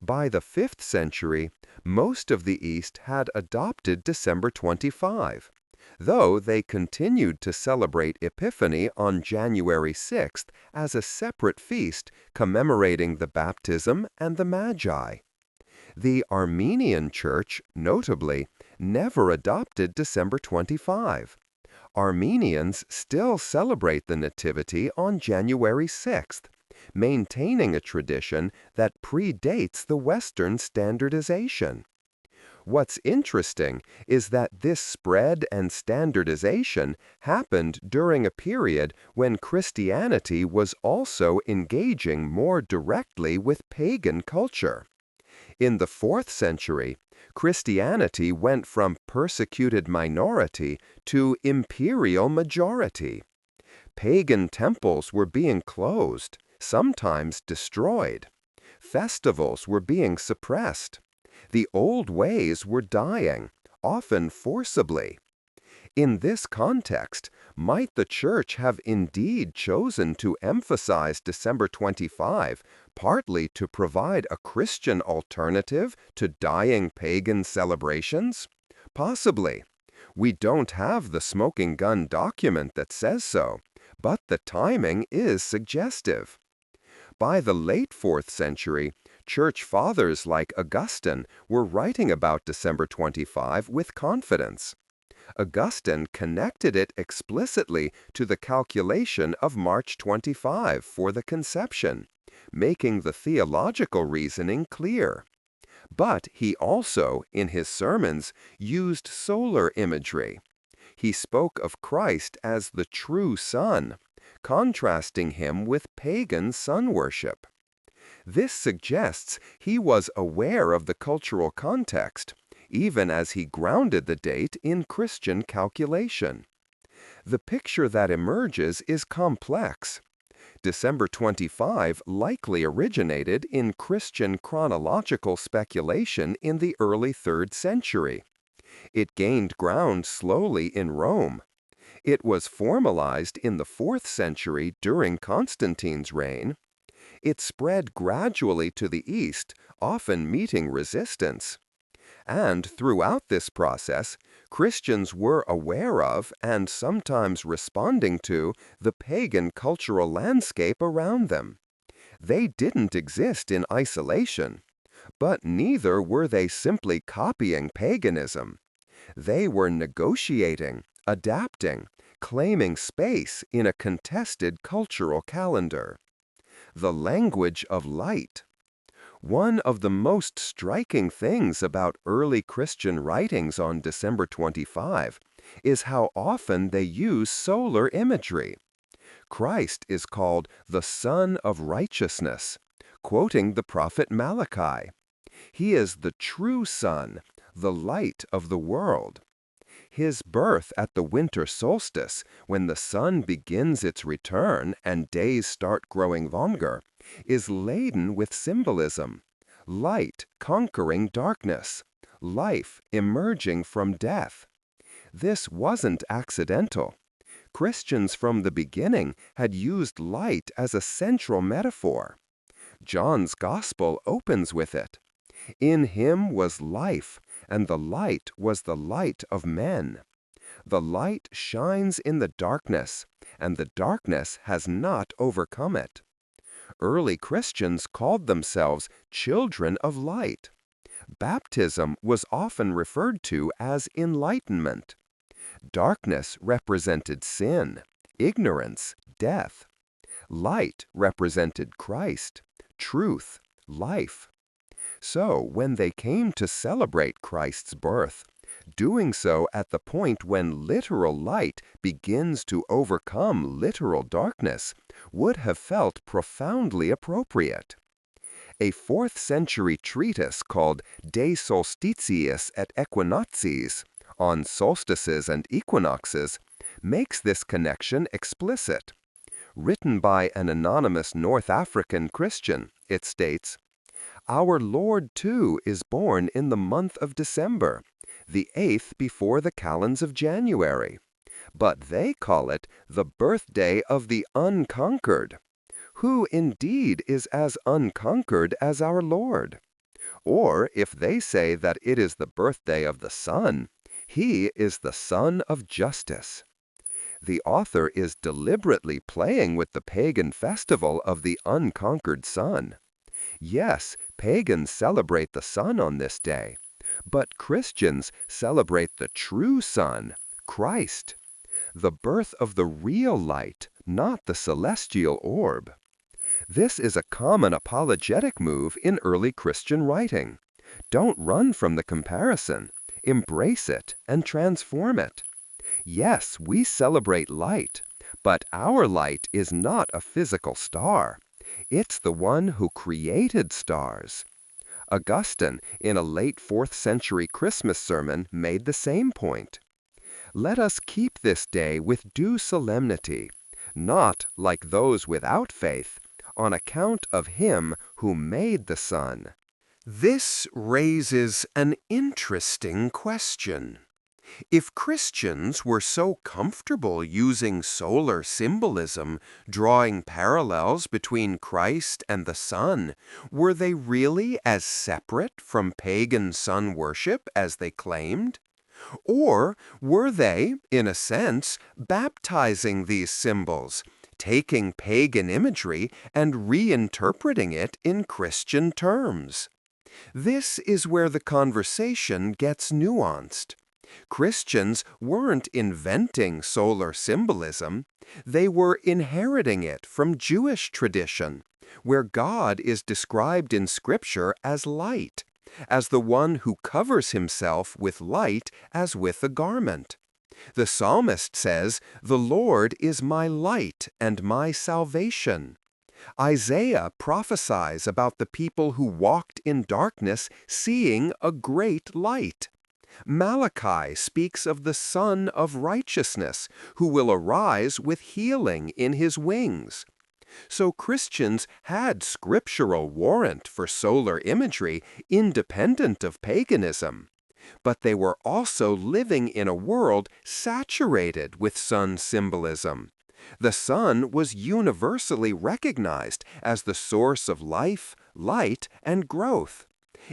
By the 5th century, most of the East had adopted December 25, though they continued to celebrate Epiphany on January 6th as a separate feast commemorating the baptism and the Magi. The Armenian Church, notably, never adopted December 25. Armenians still celebrate the Nativity on January 6th, maintaining a tradition that predates the Western standardization. What's interesting is that this spread and standardization happened during a period when Christianity was also engaging more directly with pagan culture. In the 4th century, Christianity went from persecuted minority to imperial majority. Pagan temples were being closed, sometimes destroyed. Festivals were being suppressed. The old ways were dying, often forcibly. In this context, might the Church have indeed chosen to emphasize December 25, partly to provide a Christian alternative to dying pagan celebrations? Possibly. We don't have the smoking gun document that says so, but the timing is suggestive. By the late 4th century, Church fathers like Augustine were writing about December 25 with confidence. Augustine connected it explicitly to the calculation of March 25 for the conception, making the theological reasoning clear. But he also, in his sermons, used solar imagery. He spoke of Christ as the true sun, contrasting him with pagan sun worship. This suggests he was aware of the cultural context, even as he grounded the date in Christian calculation. The picture that emerges is complex. December 25 likely originated in Christian chronological speculation in the early 3rd century. It gained ground slowly in Rome. It was formalized in the 4th century during Constantine's reign. It spread gradually to the east, often meeting resistance. And throughout this process, Christians were aware of and sometimes responding to the pagan cultural landscape around them. They didn't exist in isolation, but neither were they simply copying paganism. They were negotiating, adapting, claiming space in a contested cultural calendar. The language of light. One of the most striking things about early Christian writings on December 25 is how often they use solar imagery. Christ is called the Son of Righteousness, quoting the prophet Malachi. He is the true sun, the light of the world. His birth at the winter solstice, when the sun begins its return and days start growing longer, is laden with symbolism. Light conquering darkness, life emerging from death. This wasn't accidental. Christians from the beginning had used light as a central metaphor. John's Gospel opens with it. In him was life, and the light was the light of men. The light shines in the darkness, and the darkness has not overcome it. Early Christians called themselves children of light. Baptism was often referred to as enlightenment. Darkness represented sin, ignorance, death. Light represented Christ, truth, life. So, when they came to celebrate Christ's birth, doing so at the point when literal light begins to overcome literal darkness would have felt profoundly appropriate. A 4th century treatise called De Solstitiis et Equinoctiis, on solstices and equinoxes, makes this connection explicit. Written by an anonymous North African Christian, it states, "Our Lord, too, is born in the month of December, the 8th before the calends of January. But they call it the birthday of the unconquered. Who indeed is as unconquered as our Lord? Or if they say that it is the birthday of the sun, he is the Son of Justice." The author is deliberately playing with the pagan festival of the unconquered sun. Yes, pagans celebrate the sun on this day, but Christians celebrate the true sun, Christ. the birth of the real light, not the celestial orb. This is a common apologetic move in early Christian writing. Don't run from the comparison. Embrace it and transform it. Yes, we celebrate light, but our light is not a physical star. It's the one who created stars. Augustine, in a late 4th century Christmas sermon, made the same point. Let us keep this day with due solemnity, not, like those without faith, on account of him who made the sun. This raises an interesting question. If Christians were so comfortable using solar symbolism, drawing parallels between Christ and the sun, were they really as separate from pagan sun worship as they claimed? Or were they, in a sense, baptizing these symbols, taking pagan imagery and reinterpreting it in Christian terms? This is where the conversation gets nuanced. Christians weren't inventing solar symbolism. They were inheriting it from Jewish tradition, where God is described in Scripture as light, as the one who covers himself with light as with a garment. The psalmist says, "The Lord is my light and my salvation." Isaiah prophesies about the people who walked in darkness seeing a great light. Malachi speaks of the Son of Righteousness, who will arise with healing in his wings. So Christians had scriptural warrant for solar imagery independent of paganism. But they were also living in a world saturated with sun symbolism. The sun was universally recognized as the source of life, light, and growth.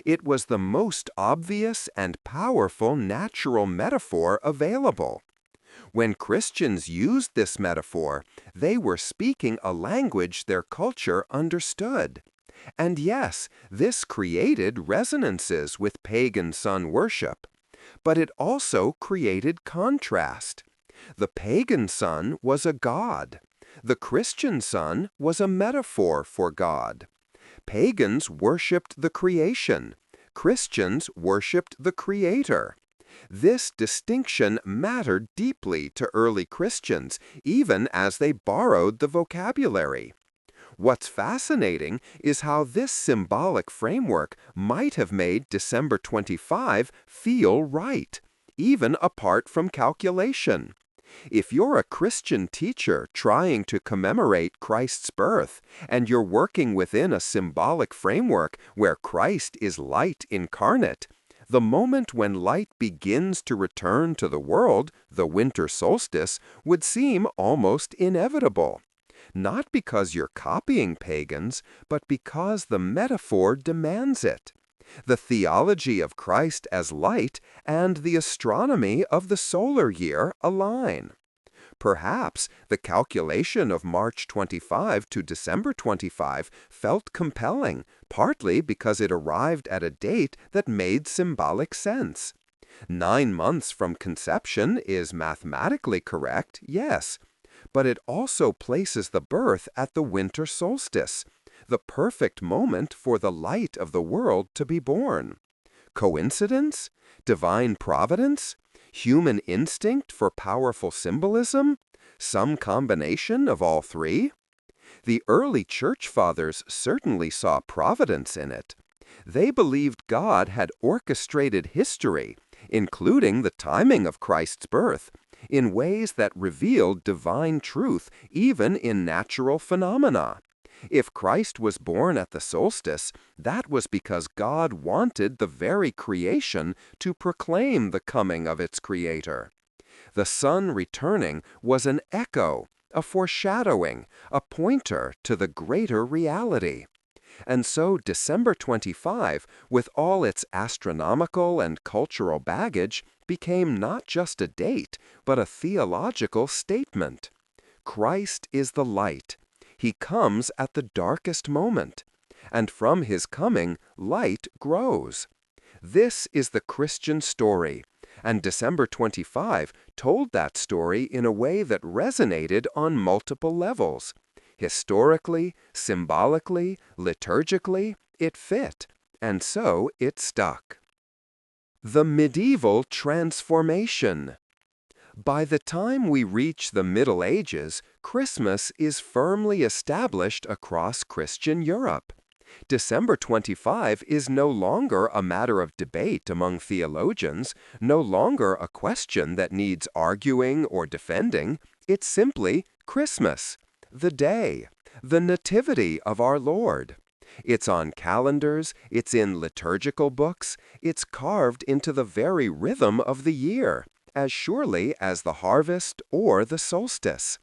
It was the most obvious and powerful natural metaphor available. When Christians used this metaphor, they were speaking a language their culture understood. And yes, this created resonances with pagan sun worship. But it also created contrast. The pagan sun was a god. The Christian sun was a metaphor for God. Pagans worshipped the creation. Christians worshipped the Creator. This distinction mattered deeply to early Christians, even as they borrowed the vocabulary. What's fascinating is how this symbolic framework might have made December 25 feel right, even apart from calculation. If you're a Christian teacher trying to commemorate Christ's birth, and you're working within a symbolic framework where Christ is light incarnate, the moment when light begins to return to the world, the winter solstice, would seem almost inevitable. Not because you're copying pagans, but because the metaphor demands it. The theology of Christ as light and the astronomy of the solar year align. Perhaps the calculation of March 25 to December 25 felt compelling, partly because it arrived at a date that made symbolic sense. 9 months from conception is mathematically correct, yes, but it also places the birth at the winter solstice, the perfect moment for the light of the world to be born. Coincidence? Divine providence? Human instinct for powerful symbolism? Some combination of all three? The early church fathers certainly saw providence in it. They believed God had orchestrated history, including the timing of Christ's birth, in ways that revealed divine truth even in natural phenomena. If Christ was born at the solstice, that was because God wanted the very creation to proclaim the coming of its creator. The sun returning was an echo, a foreshadowing, a pointer to the greater reality. And so December 25, with all its astronomical and cultural baggage, became not just a date, but a theological statement. Christ is the light. He comes at the darkest moment, and from his coming, light grows. This is the Christian story, And December 25 told that story in a way that resonated on multiple levels. Historically, symbolically, liturgically, it fit, and so it stuck. The medieval transformation. By the time we reach the Middle Ages, Christmas is firmly established across Christian Europe. December 25 is no longer a matter of debate among theologians, no longer a question that needs arguing or defending. It's simply Christmas, the day, the nativity of our Lord. It's on calendars, it's in liturgical books, it's carved into the very rhythm of the year, as surely as the harvest or the solstice.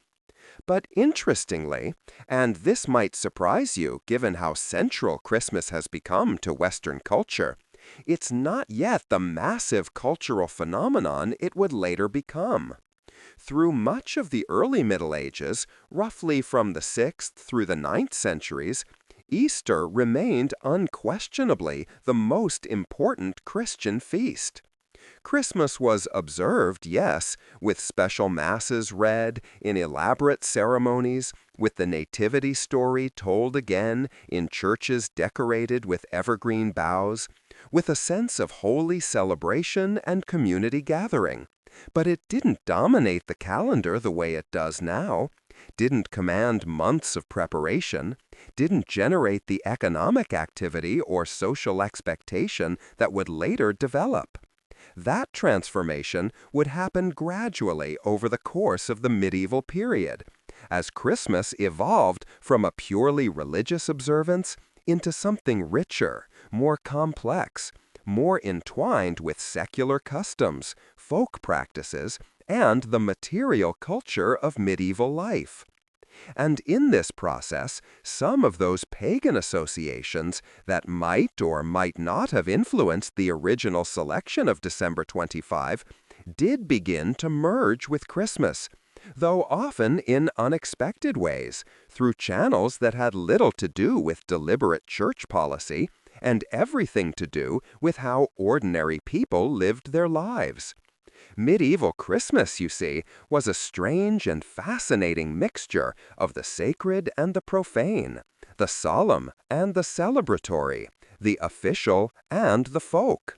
But interestingly, and this might surprise you given how central Christmas has become to Western culture, it's not yet the massive cultural phenomenon it would later become. Through much of the early Middle Ages, roughly from the 6th through the 9th centuries, Easter remained unquestionably the most important Christian feast. Christmas was observed, yes, with special masses read, in elaborate ceremonies, with the nativity story told again in churches decorated with evergreen boughs, with a sense of holy celebration and community gathering. But it didn't dominate the calendar the way it does now, didn't command months of preparation, didn't generate the economic activity or social expectation that would later develop. That transformation would happen gradually over the course of the medieval period, as Christmas evolved from a purely religious observance into something richer, more complex, more entwined with secular customs, folk practices, and the material culture of medieval life. And in this process, some of those pagan associations that might or might not have influenced the original selection of December 25 did begin to merge with Christmas, though often in unexpected ways, through channels that had little to do with deliberate church policy and everything to do with how ordinary people lived their lives. Medieval Christmas, you see, was a strange and fascinating mixture of the sacred and the profane, the solemn and the celebratory, the official and the folk.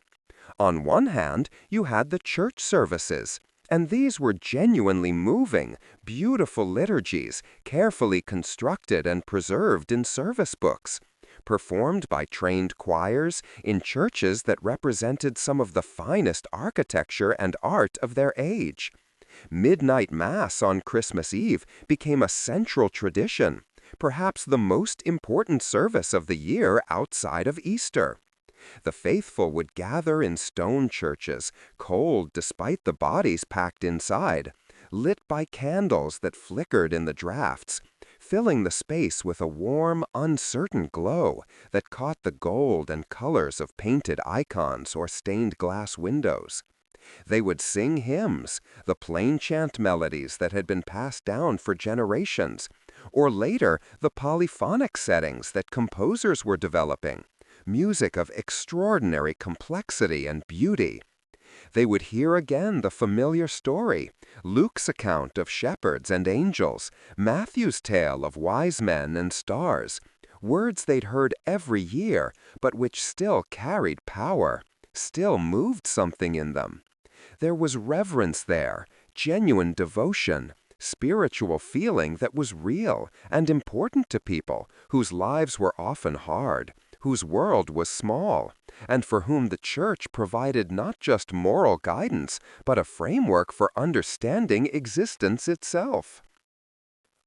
On one hand, you had the church services, and these were genuinely moving, beautiful liturgies, carefully constructed and preserved in service books, performed by trained choirs in churches that represented some of the finest architecture and art of their age. Midnight Mass on Christmas Eve became a central tradition, perhaps the most important service of the year outside of Easter. The faithful would gather in stone churches, cold despite the bodies packed inside, lit by candles that flickered in the drafts, filling the space with a warm, uncertain glow that caught the gold and colors of painted icons or stained glass windows. They would sing hymns, the plain chant melodies that had been passed down for generations, or later the polyphonic settings that composers were developing, music of extraordinary complexity and beauty. They would hear again the familiar story, Luke's account of shepherds and angels, Matthew's tale of wise men and stars, words they'd heard every year, but which still carried power, still moved something in them. There was reverence there, genuine devotion, spiritual feeling that was real and important to people whose lives were often hard, whose world was small, and for whom the church provided not just moral guidance, but a framework for understanding existence itself.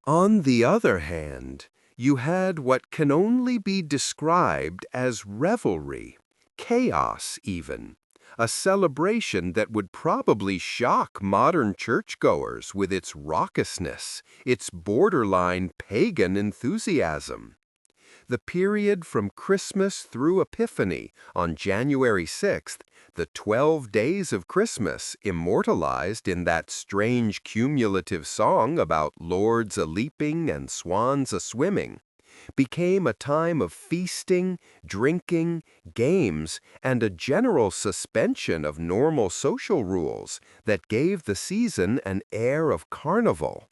On the other hand, you had what can only be described as revelry, chaos even, a celebration that would probably shock modern churchgoers with its raucousness, its borderline pagan enthusiasm. The period from Christmas through Epiphany on January 6th, the 12 days of Christmas immortalized in that strange cumulative song about lords a-leaping and swans a-swimming, became a time of feasting, drinking, games, and a general suspension of normal social rules that gave the season an air of carnival.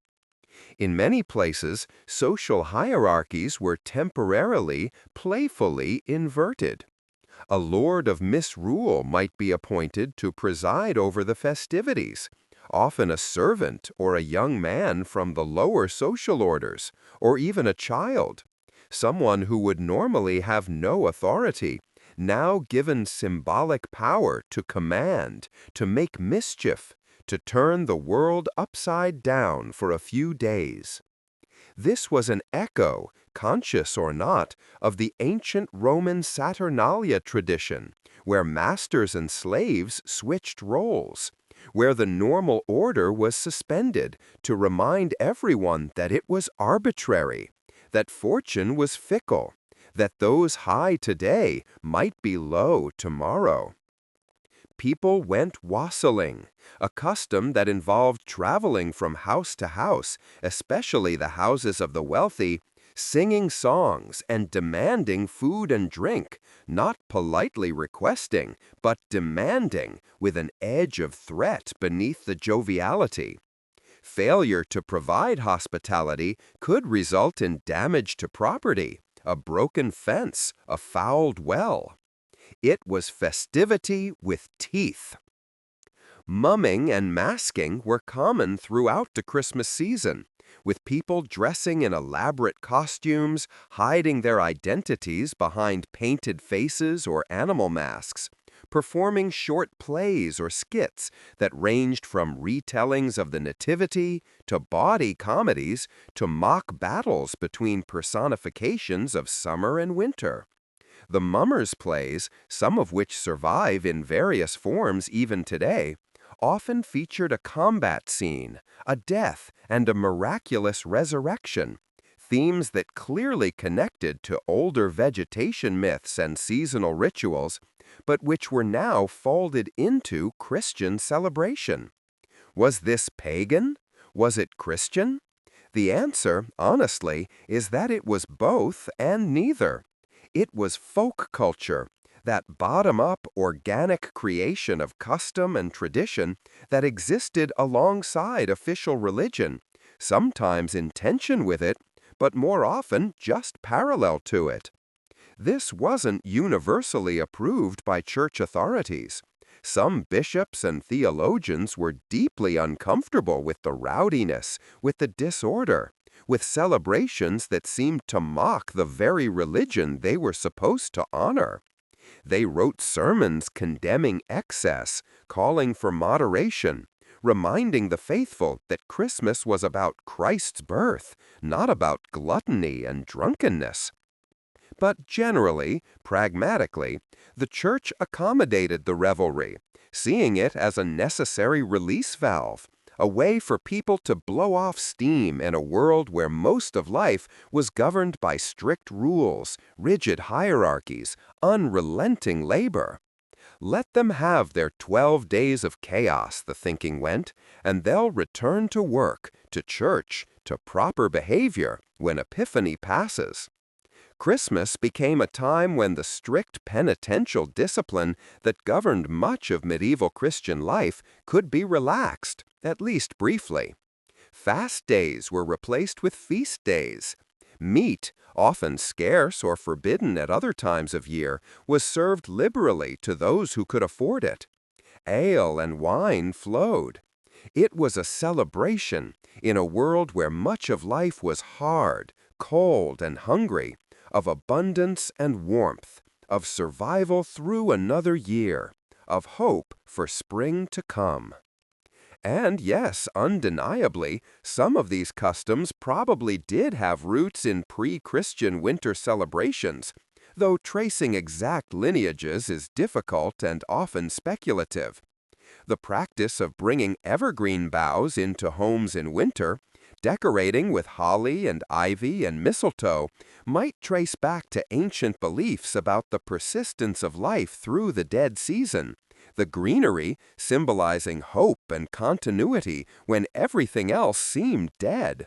In many places, social hierarchies were temporarily, playfully inverted. A lord of misrule might be appointed to preside over the festivities, often a servant or a young man from the lower social orders, or even a child, someone who would normally have no authority, now given symbolic power to command, to make mischief, to turn the world upside down for a few days. This was an echo, conscious or not, of the ancient Roman Saturnalia tradition, where masters and slaves switched roles, where the normal order was suspended to remind everyone that it was arbitrary, that fortune was fickle, that those high today might be low tomorrow. People went wassailing, a custom that involved traveling from house to house, especially the houses of the wealthy, singing songs and demanding food and drink, not politely requesting, but demanding, with an edge of threat beneath the joviality. Failure to provide hospitality could result in damage to property, a broken fence, a fouled well. It was festivity with teeth. Mumming and masking were common throughout the Christmas season, with people dressing in elaborate costumes, hiding their identities behind painted faces or animal masks, performing short plays or skits that ranged from retellings of the Nativity to bawdy comedies to mock battles between personifications of summer and winter. The mummers' plays, some of which survive in various forms even today, often featured a combat scene, a death, and a miraculous resurrection, themes that clearly connected to older vegetation myths and seasonal rituals, but which were now folded into Christian celebration. Was this pagan? Was it Christian? The answer, honestly, is that it was both and neither. It was folk culture, that bottom-up organic creation of custom and tradition that existed alongside official religion, sometimes in tension with it, but more often just parallel to it. This wasn't universally approved by church authorities. Some bishops and theologians were deeply uncomfortable with the rowdiness, with the disorder, with celebrations that seemed to mock the very religion they were supposed to honor. They wrote sermons condemning excess, calling for moderation, reminding the faithful that Christmas was about Christ's birth, not about gluttony and drunkenness. But generally, pragmatically, the Church accommodated the revelry, seeing it as a necessary release valve, a way for people to blow off steam in a world where most of life was governed by strict rules, rigid hierarchies, unrelenting labor. Let them have their 12 days of chaos, the thinking went, and they'll return to work, to church, to proper behavior when Epiphany passes. Christmas became a time when the strict penitential discipline that governed much of medieval Christian life could be relaxed, at least briefly. Fast days were replaced with feast days. Meat, often scarce or forbidden at other times of year, was served liberally to those who could afford it. Ale and wine flowed. It was a celebration in a world where much of life was hard, cold, and hungry, of abundance and warmth, of survival through another year, of hope for spring to come. And yes, undeniably, some of these customs probably did have roots in pre-Christian winter celebrations, though tracing exact lineages is difficult and often speculative. The practice of bringing evergreen boughs into homes in winter, decorating with holly and ivy and mistletoe, might trace back to ancient beliefs about the persistence of life through the dead season, the greenery symbolizing hope and continuity when everything else seemed dead.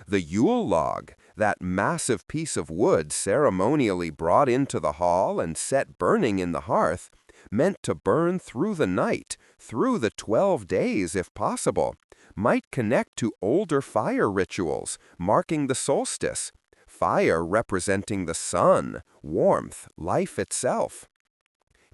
The Yule log, That massive piece of wood ceremonially brought into the hall and set burning in the hearth, meant to burn through the night, through the 12 days if possible, might connect to older fire rituals, marking the solstice, fire representing the sun, warmth, life itself.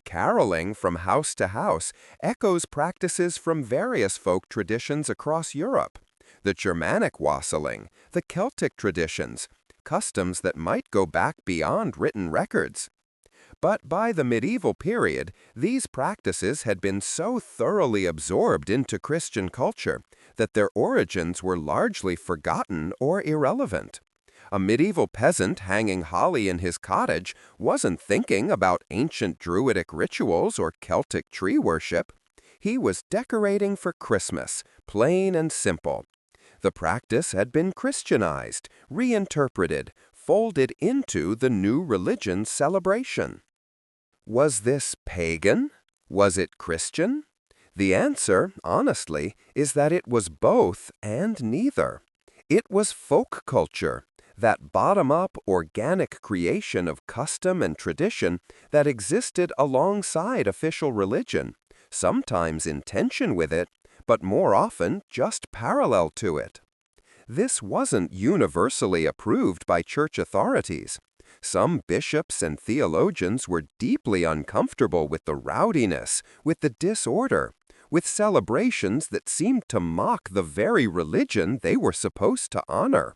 Caroling from house to house echoes practices from various folk traditions across Europe. The Germanic wassailing, the Celtic traditions, customs that might go back beyond written records. But by the medieval period, these practices had been so thoroughly absorbed into Christian culture that their origins were largely forgotten or irrelevant. A medieval peasant hanging holly in his cottage wasn't thinking about ancient Druidic rituals or Celtic tree worship. He was decorating for Christmas, plain and simple. The practice had been Christianized, reinterpreted, folded into the new religion's celebration. Was this pagan? Was it Christian? The answer, honestly, is that it was both and neither. It was folk culture, that bottom-up organic creation of custom and tradition that existed alongside official religion, sometimes in tension with it, but more often just parallel to it. This wasn't universally approved by church authorities. Some bishops and theologians were deeply uncomfortable with the rowdiness, with the disorder, with celebrations that seemed to mock the very religion they were supposed to honor.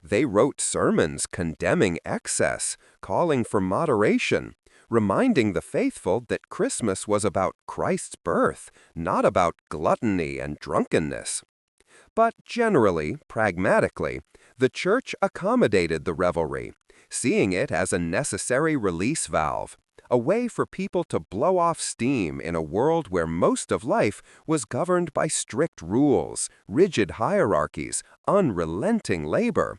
They wrote sermons condemning excess, calling for moderation, reminding the faithful that Christmas was about Christ's birth, not about gluttony and drunkenness. But generally, pragmatically, the Church accommodated the revelry, seeing it as a necessary release valve, a way for people to blow off steam in a world where most of life was governed by strict rules, rigid hierarchies, unrelenting labor.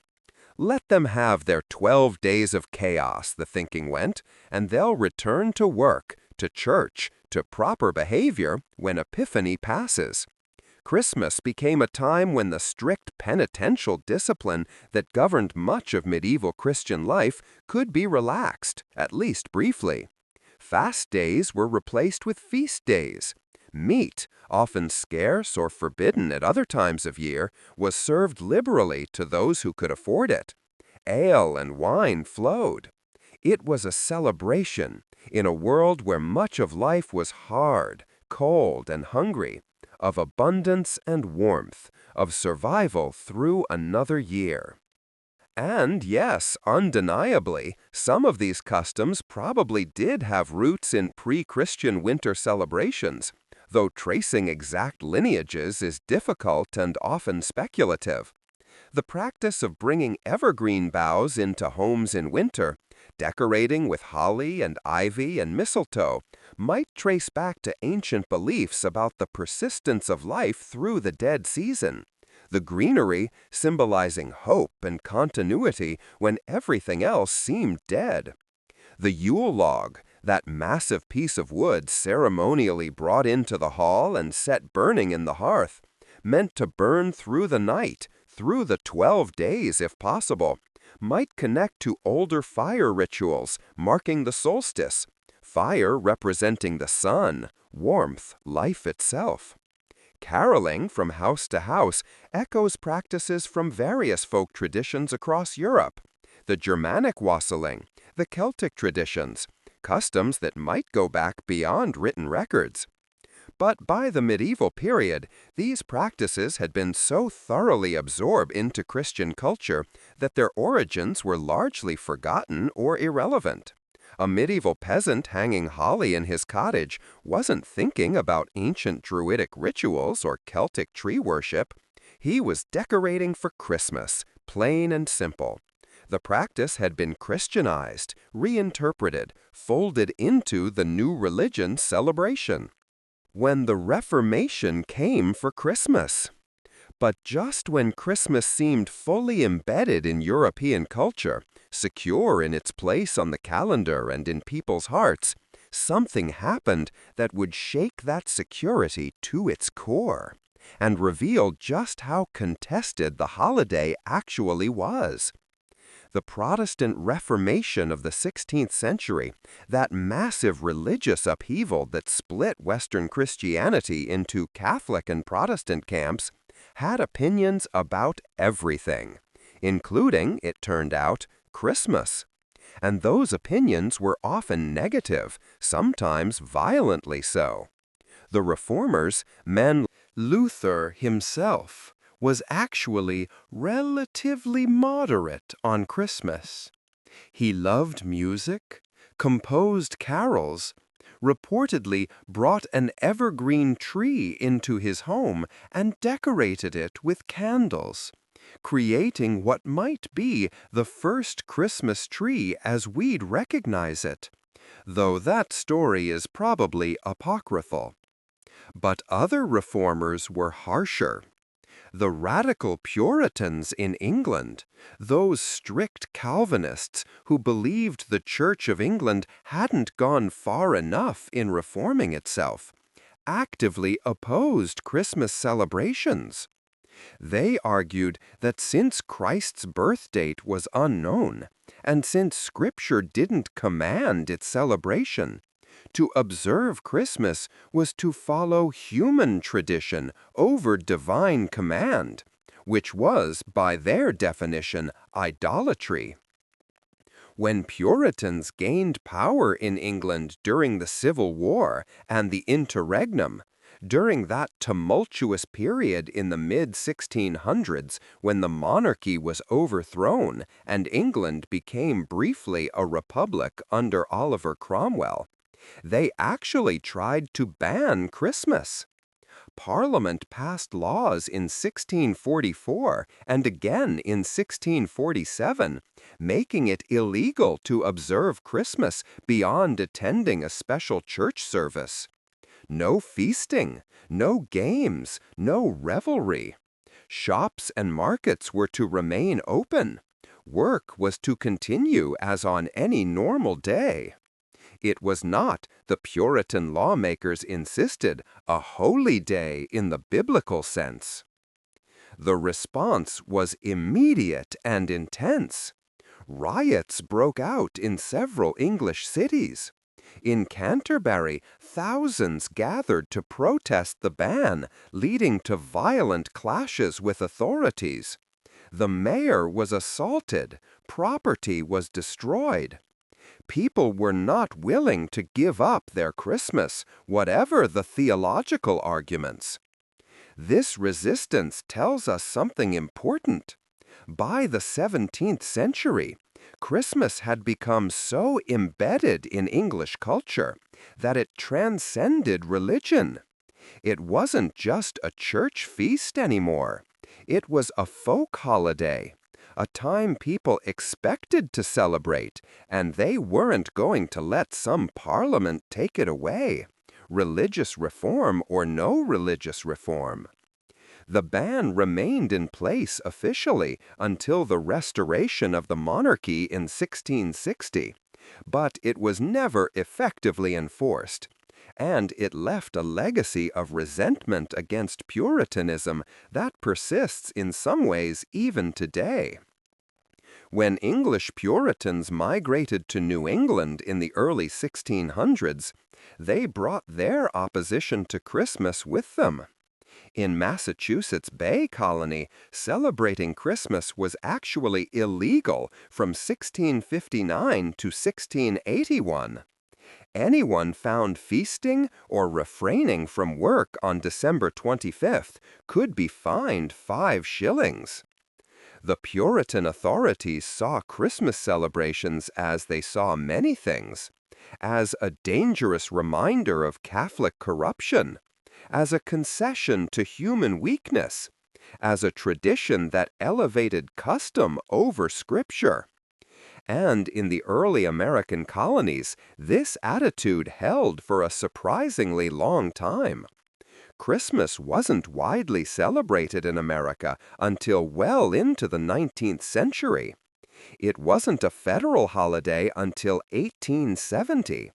Let them have their 12 days of chaos, the thinking went, and they'll return to work, to church, to proper behavior when Epiphany passes. Christmas became a time when the strict penitential discipline that governed much of medieval Christian life could be relaxed, at least briefly. Fast days were replaced with feast days. Meat, often scarce or forbidden at other times of year, was served liberally to those who could afford it. Ale and wine flowed. It was a celebration in a world where much of life was hard, cold, and hungry, of abundance and warmth, of survival through another year. And yes, undeniably, some of these customs probably did have roots in pre-Christian winter celebrations, though tracing exact lineages is difficult and often speculative. The practice of bringing evergreen boughs into homes in winter, decorating with holly and ivy and mistletoe, might trace back to ancient beliefs about the persistence of life through the dead season, the greenery symbolizing hope and continuity when everything else seemed dead. The Yule log, that massive piece of wood ceremonially brought into the hall and set burning in the hearth, meant to burn through the night, through the 12 days if possible, might connect to older fire rituals marking the solstice, fire representing the sun, warmth, life itself. Caroling from house to house echoes practices from various folk traditions across Europe. The Germanic wassailing, the Celtic traditions, customs that might go back beyond written records. But by the medieval period, these practices had been so thoroughly absorbed into Christian culture that their origins were largely forgotten or irrelevant. A medieval peasant hanging holly in his cottage wasn't thinking about ancient Druidic rituals or Celtic tree worship. He was decorating for Christmas, plain and simple. The practice had been Christianized, reinterpreted, folded into the new religion's celebration. When the Reformation came for Christmas. But just when Christmas seemed fully embedded in European culture, secure in its place on the calendar and in people's hearts, something happened that would shake that security to its core and reveal just how contested the holiday actually was. The Protestant Reformation of the 16th century, that massive religious upheaval that split Western Christianity into Catholic and Protestant camps, had opinions about everything, including, it turned out, Christmas. And those opinions were often negative, sometimes violently so. The Reformers, men Luther himself, was actually relatively moderate on Christmas. He loved music, composed carols, reportedly brought an evergreen tree into his home and decorated it with candles, creating what might be the first Christmas tree as we'd recognize it, though that story is probably apocryphal. But other reformers were harsher. The radical Puritans in England, those strict Calvinists who believed the Church of England hadn't gone far enough in reforming itself, actively opposed Christmas celebrations. They argued that since Christ's birth date was unknown, and since Scripture didn't command its celebration, to observe Christmas was to follow human tradition over divine command, which was, by their definition, idolatry. When Puritans gained power in England during the Civil War and the Interregnum, during that tumultuous period in the mid-1600s when the monarchy was overthrown and England became briefly a republic under Oliver Cromwell, they actually tried to ban Christmas. Parliament passed laws in 1644 and again in 1647, making it illegal to observe Christmas beyond attending a special church service. No feasting, no games, no revelry. Shops and markets were to remain open. Work was to continue as on any normal day. It was not, the Puritan lawmakers insisted, a holy day in the biblical sense. The response was immediate and intense. Riots broke out in several English cities. In Canterbury, thousands gathered to protest the ban, leading to violent clashes with authorities. The mayor was assaulted, property was destroyed. People were not willing to give up their Christmas, whatever the theological arguments. This resistance tells us something important. By the 17th century, Christmas had become so embedded in English culture that it transcended religion. It wasn't just a church feast anymore. It was a folk holiday, a time people expected to celebrate, and they weren't going to let some parliament take it away, religious reform or no religious reform. The ban remained in place officially until the restoration of the monarchy in 1660, but it was never effectively enforced, and it left a legacy of resentment against Puritanism that persists in some ways even today. When English Puritans migrated to New England in the early 1600s, they brought their opposition to Christmas with them. In Massachusetts Bay Colony, celebrating Christmas was actually illegal from 1659 to 1681. Anyone found feasting or refraining from work on December 25th could be fined 5 shillings. The Puritan authorities saw Christmas celebrations as they saw many things, as a dangerous reminder of Catholic corruption, as a concession to human weakness, as a tradition that elevated custom over Scripture. And in the early American colonies, this attitude held for a surprisingly long time. Christmas wasn't widely celebrated in America until well into the 19th century. It wasn't a federal holiday until 1870.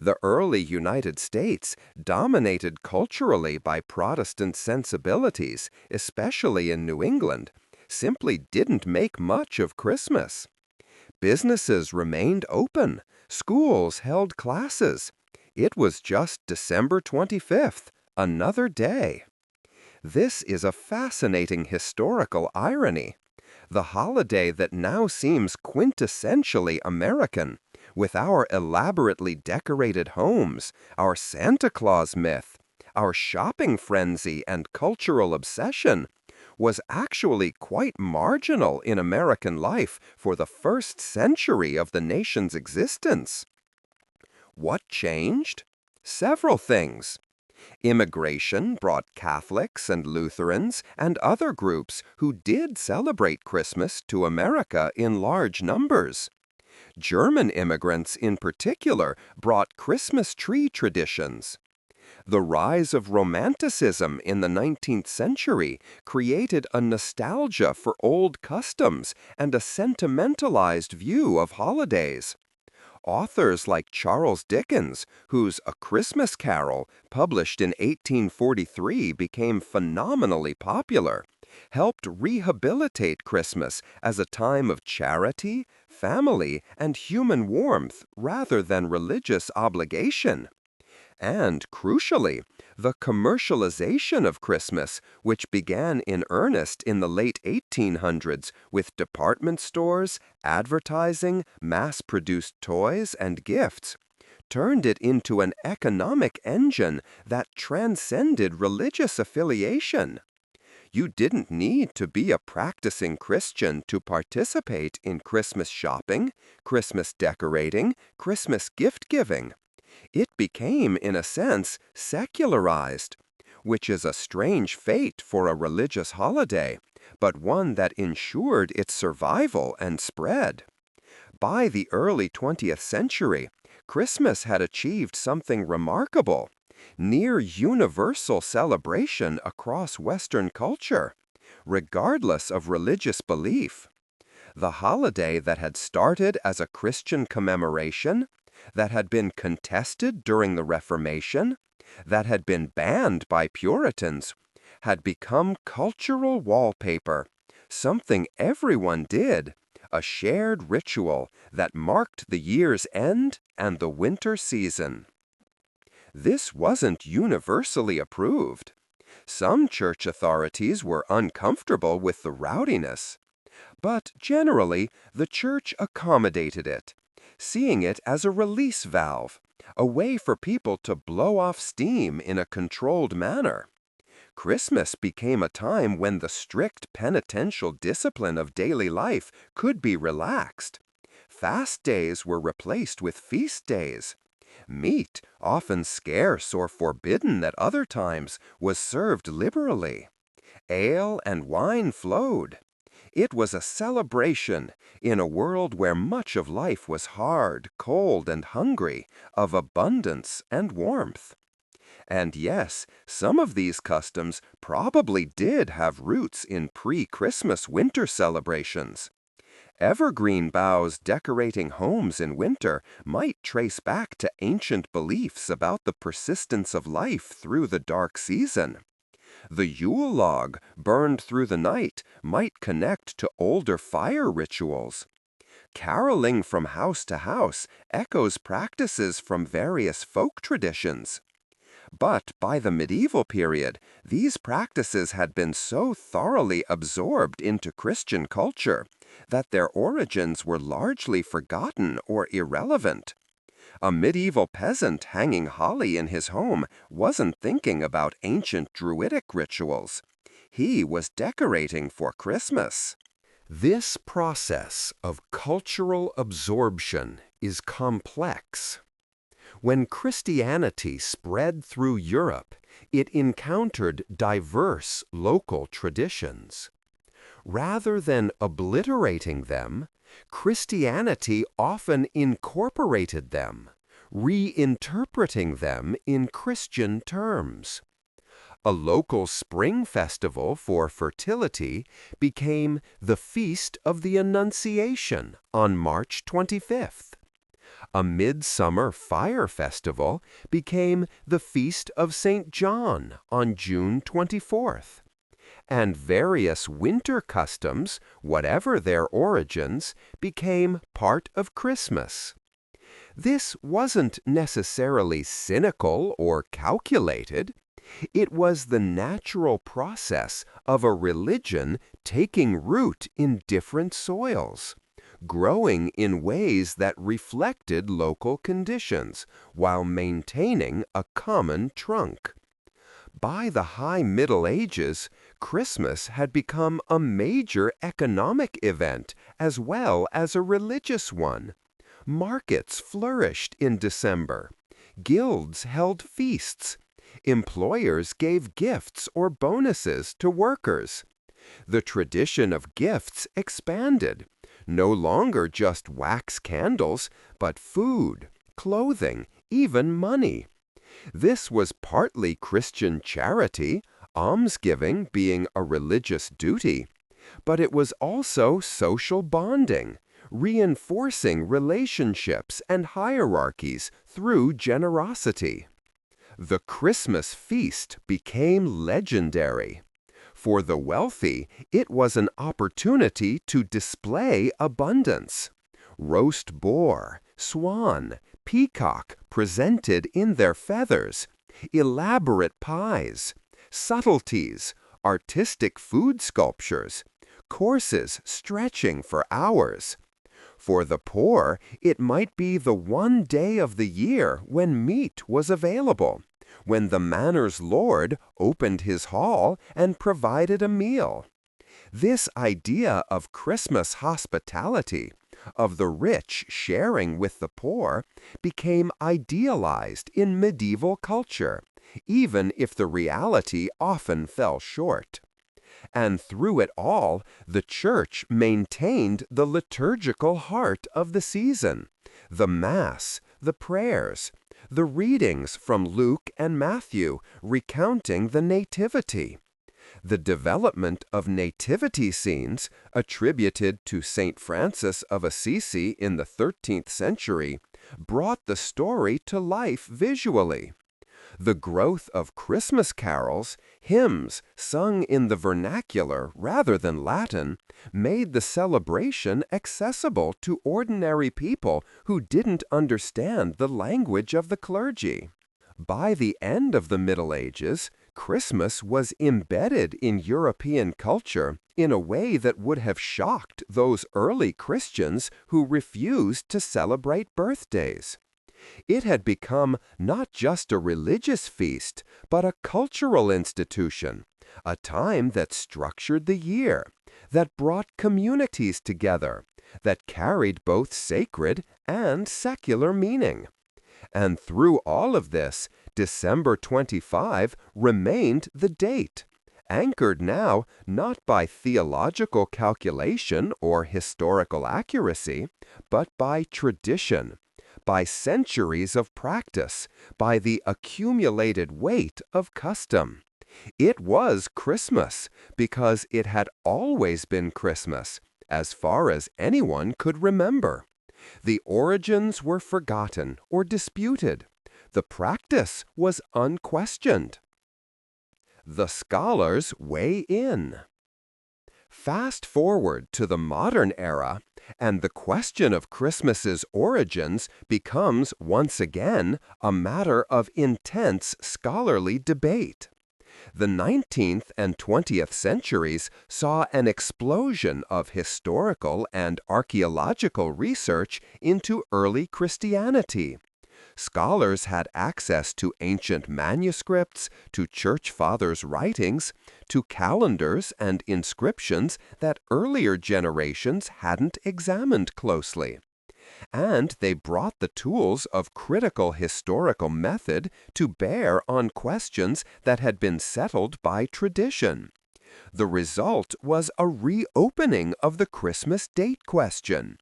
The early United States, dominated culturally by Protestant sensibilities, especially in New England, simply didn't make much of Christmas. Businesses remained open. Schools held classes. It was just December 25th, another day. This is a fascinating historical irony. The holiday that now seems quintessentially American, with our elaborately decorated homes, our Santa Claus myth, our shopping frenzy and cultural obsession, was actually quite marginal in American life for the first century of the nation's existence. What changed? Several things. Immigration brought Catholics and Lutherans and other groups who did celebrate Christmas to America in large numbers. German immigrants in particular brought Christmas tree traditions. The rise of Romanticism in the 19th century created a nostalgia for old customs and a sentimentalized view of holidays. Authors like Charles Dickens, whose A Christmas Carol, published in 1843, became phenomenally popular, helped rehabilitate Christmas as a time of charity, family, and human warmth rather than religious obligation. And, crucially, the commercialization of Christmas, which began in earnest in the late 1800s with department stores, advertising, mass-produced toys, and gifts, turned it into an economic engine that transcended religious affiliation. You didn't need to be a practicing Christian to participate in Christmas shopping, Christmas decorating, Christmas gift-giving. It became, in a sense, secularized, which is a strange fate for a religious holiday, but one that ensured its survival and spread. By the early 20th century, Christmas had achieved something remarkable, near universal celebration across Western culture, regardless of religious belief. The holiday that had started as a Christian commemoration, that had been contested during the Reformation, that had been banned by Puritans, had become cultural wallpaper, something everyone did, a shared ritual that marked the year's end and the winter season. This wasn't universally approved. Some church authorities were uncomfortable with the rowdiness, but generally the church accommodated it, seeing it as a release valve, a way for people to blow off steam in a controlled manner. Christmas became a time when the strict penitential discipline of daily life could be relaxed. Fast days were replaced with feast days. Meat, often scarce or forbidden at other times, was served liberally. Ale and wine flowed. It was a celebration in a world where much of life was hard, cold, and hungry, of abundance and warmth. And yes, some of these customs probably did have roots in pre-Christmas winter celebrations. Evergreen boughs decorating homes in winter might trace back to ancient beliefs about the persistence of life through the dark season. The Yule log, burned through the night, might connect to older fire rituals. Caroling from house to house echoes practices from various folk traditions. But by the medieval period, these practices had been so thoroughly absorbed into Christian culture that their origins were largely forgotten or irrelevant. A medieval peasant hanging holly in his home wasn't thinking about ancient Druidic rituals. He was decorating for Christmas. This process of cultural absorption is complex. When Christianity spread through Europe, it encountered diverse local traditions. Rather than obliterating them, Christianity often incorporated them, reinterpreting them in Christian terms. A local spring festival for fertility became the Feast of the Annunciation on March 25th. A midsummer fire festival became the Feast of St. John on June 24th. and various winter customs, whatever their origins, became part of Christmas. This wasn't necessarily cynical or calculated. It was the natural process of a religion taking root in different soils, growing in ways that reflected local conditions while maintaining a common trunk. By the High Middle Ages, Christmas had become a major economic event as well as a religious one. Markets flourished in December. Guilds held feasts. Employers gave gifts or bonuses to workers. The tradition of gifts expanded, no longer just wax candles, but food, clothing, even money. This was partly Christian charity, almsgiving being a religious duty, but it was also social bonding, reinforcing relationships and hierarchies through generosity. The Christmas feast became legendary. For the wealthy, it was an opportunity to display abundance. Roast boar, swan, peacock presented in their feathers, elaborate pies, subtleties, artistic food sculptures, courses stretching for hours. For the poor, it might be the one day of the year when meat was available, when the manor's lord opened his hall and provided a meal. This idea of Christmas hospitality, of the rich sharing with the poor, became idealized in medieval culture, even if the reality often fell short. And through it all, the Church maintained the liturgical heart of the season, the Mass, the prayers, the readings from Luke and Matthew recounting the Nativity. The development of nativity scenes, attributed to Saint Francis of Assisi in the 13th century, brought the story to life visually. The growth of Christmas carols, hymns sung in the vernacular rather than Latin, made the celebration accessible to ordinary people who didn't understand the language of the clergy. By the end of the Middle Ages, Christmas was embedded in European culture in a way that would have shocked those early Christians who refused to celebrate birthdays. It had become not just a religious feast, but a cultural institution, a time that structured the year, that brought communities together, that carried both sacred and secular meaning. And through all of this, December 25 remained the date, anchored now not by theological calculation or historical accuracy, but by tradition, by centuries of practice, by the accumulated weight of custom. It was Christmas because it had always been Christmas, as far as anyone could remember. The origins were forgotten or disputed. The practice was unquestioned. The scholars weigh in. Fast forward to the modern era, and the question of Christmas's origins becomes once again a matter of intense scholarly debate. The 19th and 20th centuries saw an explosion of historical and archaeological research into early Christianity. Scholars had access to ancient manuscripts, to church fathers' writings, to calendars and inscriptions that earlier generations hadn't examined closely. And they brought the tools of critical historical method to bear on questions that had been settled by tradition. The result was a reopening of the Christmas date question.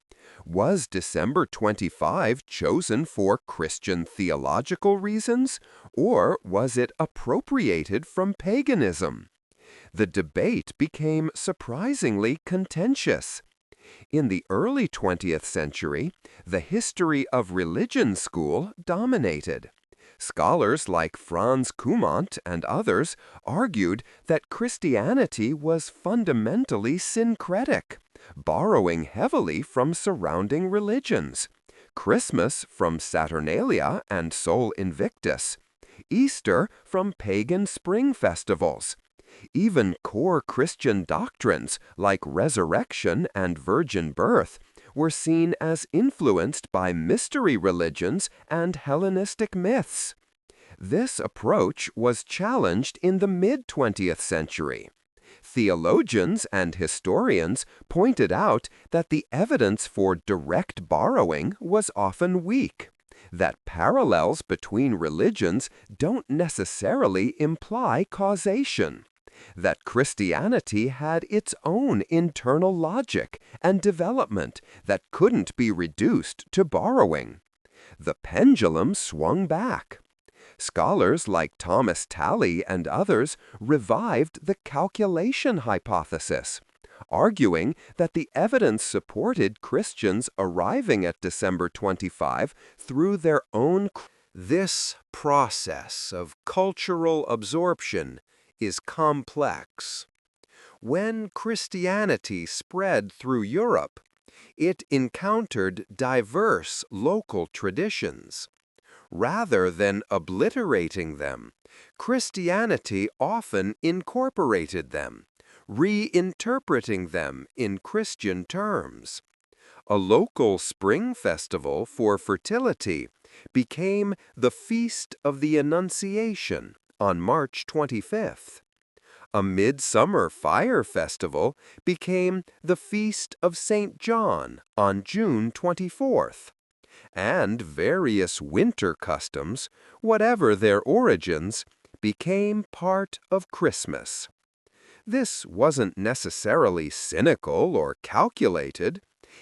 Was December 25 chosen for Christian theological reasons, or was it appropriated from paganism? The debate became surprisingly contentious. In the early 20th century, the history of religion school dominated. Scholars like Franz Cumont and others argued that Christianity was fundamentally syncretic, borrowing heavily from surrounding religions. Christmas from Saturnalia and Sol Invictus, Easter from pagan spring festivals. Even core Christian doctrines like resurrection and virgin birth were seen as influenced by mystery religions and Hellenistic myths. This approach was challenged in the mid-20th century. Theologians and historians pointed out that the evidence for direct borrowing was often weak, that parallels between religions don't necessarily imply causation, that Christianity had its own internal logic and development that couldn't be reduced to borrowing. The pendulum swung back. Scholars like Thomas Talley and others revived the calculation hypothesis, arguing that the evidence supported Christians arriving at December 25 through their own. This process of cultural absorption is complex. When Christianity spread through Europe, it encountered diverse local traditions. Rather than obliterating them, Christianity often incorporated them, reinterpreting them in Christian terms. A local spring festival for fertility became the Feast of the Annunciation on March 25th. A midsummer fire festival became the Feast of St. John on June 24th. And various winter customs, whatever their origins, became part of Christmas. This wasn't necessarily cynical or calculated.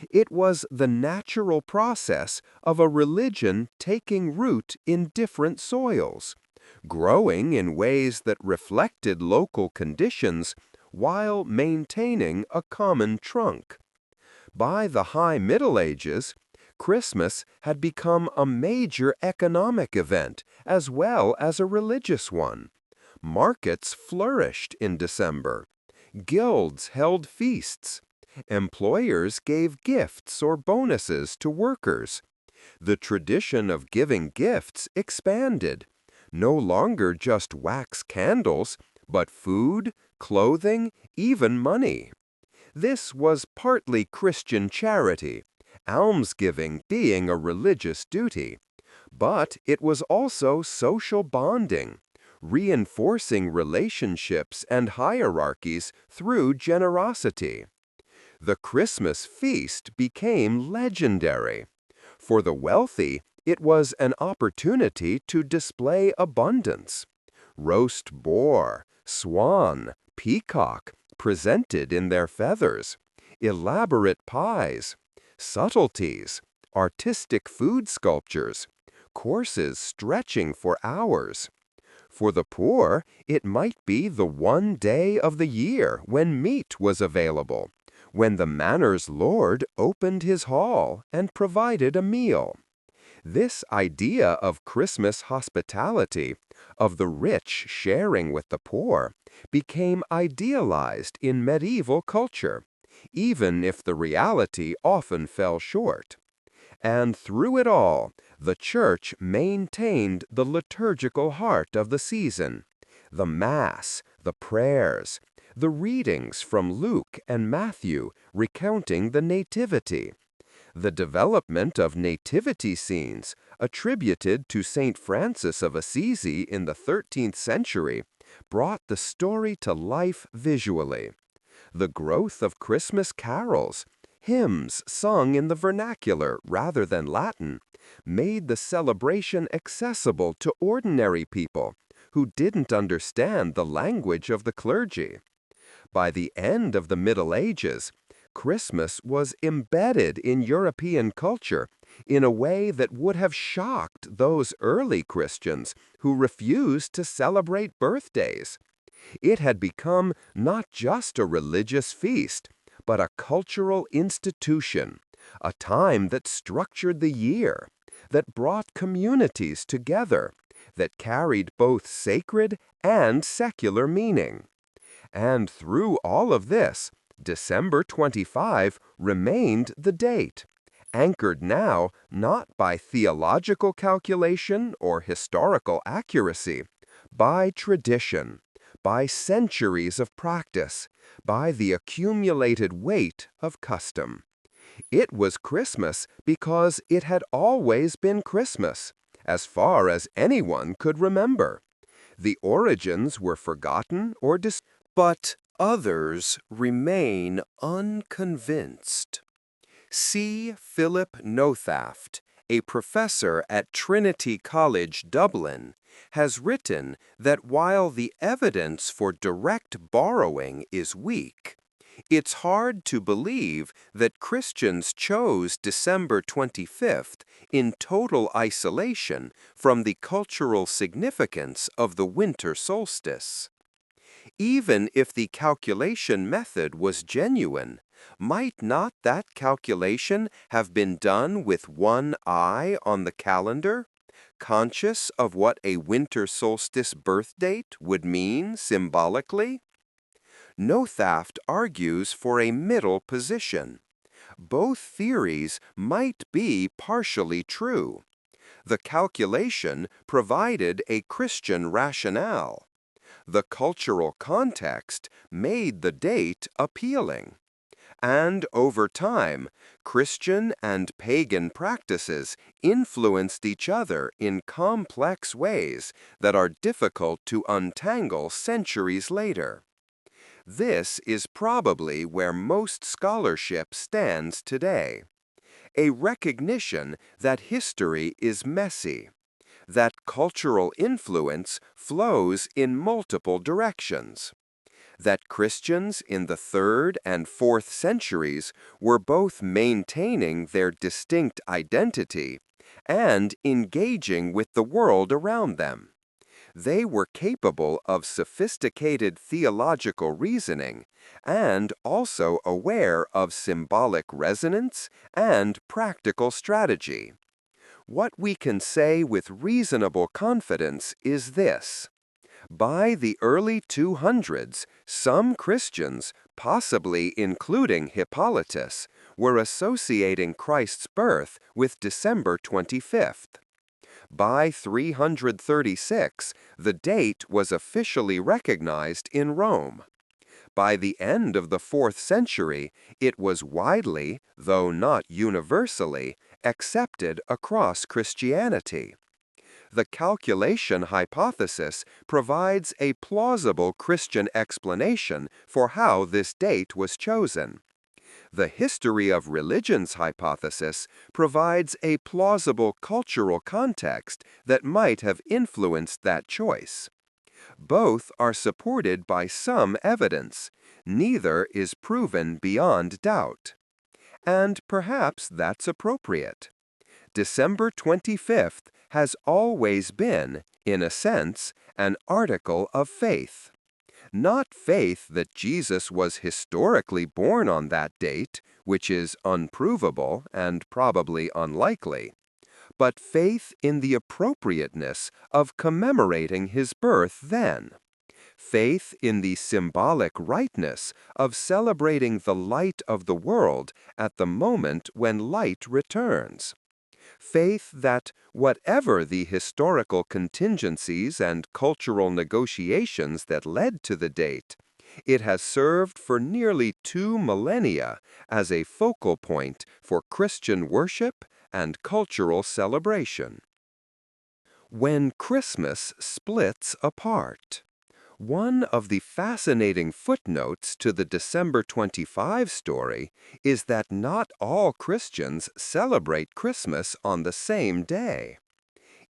It was the natural process of a religion taking root in different soils, growing in ways that reflected local conditions while maintaining a common trunk. By the High Middle Ages, Christmas had become a major economic event as well as a religious one. Markets flourished in December. Guilds held feasts. Employers gave gifts or bonuses to workers. The tradition of giving gifts expanded. No longer just wax candles, but food, clothing, even money. This was partly Christian charity, almsgiving being a religious duty, but it was also social bonding, reinforcing relationships and hierarchies through generosity. The Christmas feast became legendary. For the wealthy, it was an opportunity to display abundance. Roast boar, swan, peacock, presented in their feathers, elaborate pies, subtleties, artistic food sculptures, courses stretching for hours. For the poor, it might be the one day of the year when meat was available, when the manor's lord opened his hall and provided a meal. This idea of Christmas hospitality, of the rich sharing with the poor, became idealized in medieval culture, even if the reality often fell short. And through it all, the Church maintained the liturgical heart of the season, the Mass, the prayers, the readings from Luke and Matthew recounting the Nativity. The development of nativity scenes, attributed to St. Francis of Assisi in the 13th century, brought the story to life visually. The growth of Christmas carols, hymns sung in the vernacular rather than Latin, made the celebration accessible to ordinary people who didn't understand the language of the clergy. By the end of the Middle Ages, Christmas was embedded in European culture in a way that would have shocked those early Christians who refused to celebrate birthdays. It had become not just a religious feast, but a cultural institution, a time that structured the year, that brought communities together, that carried both sacred and secular meaning. And through all of this, December 25 remained the date, anchored now not by theological calculation or historical accuracy, by tradition, by centuries of practice, by the accumulated weight of custom. It was Christmas because it had always been Christmas, as far as anyone could remember. The origins were forgotten or But others remain unconvinced. C. Philip Nothaft, a professor at Trinity College, Dublin, has written that while the evidence for direct borrowing is weak, it's hard to believe that Christians chose December 25th in total isolation from the cultural significance of the winter solstice. Even if the calculation method was genuine, might not that calculation have been done with one eye on the calendar, conscious of what a winter solstice birth date would mean symbolically? Nothaft argues for a middle position. Both theories might be partially true. The calculation provided a Christian rationale. The cultural context made the date appealing. And over time, Christian and pagan practices influenced each other in complex ways that are difficult to untangle centuries later. This is probably where most scholarship stands today. A recognition that history is messy, that cultural influence flows in multiple directions, that Christians in the 3rd and 4th centuries were both maintaining their distinct identity and engaging with the world around them. They were capable of sophisticated theological reasoning and also aware of symbolic resonance and practical strategy. What we can say with reasonable confidence is this. By the early 200s, some Christians, possibly including Hippolytus, were associating Christ's birth with December 25th. By 336, the date was officially recognized in Rome. By the end of the 4th century, it was widely, though not universally, accepted across Christianity. The calculation hypothesis provides a plausible Christian explanation for how this date was chosen. The history of religions hypothesis provides a plausible cultural context that might have influenced that choice. Both are supported by some evidence. Neither is proven beyond doubt. And perhaps that's appropriate. December 25th has always been, in a sense, an article of faith. Not faith that Jesus was historically born on that date, which is unprovable and probably unlikely, but faith in the appropriateness of commemorating his birth then. Faith in the symbolic rightness of celebrating the light of the world at the moment when light returns. Faith that, whatever the historical contingencies and cultural negotiations that led to the date, it has served for nearly 2 millennia as a focal point for Christian worship and cultural celebration. When Christmas splits apart. One of the fascinating footnotes to the December 25 story is that not all Christians celebrate Christmas on the same day.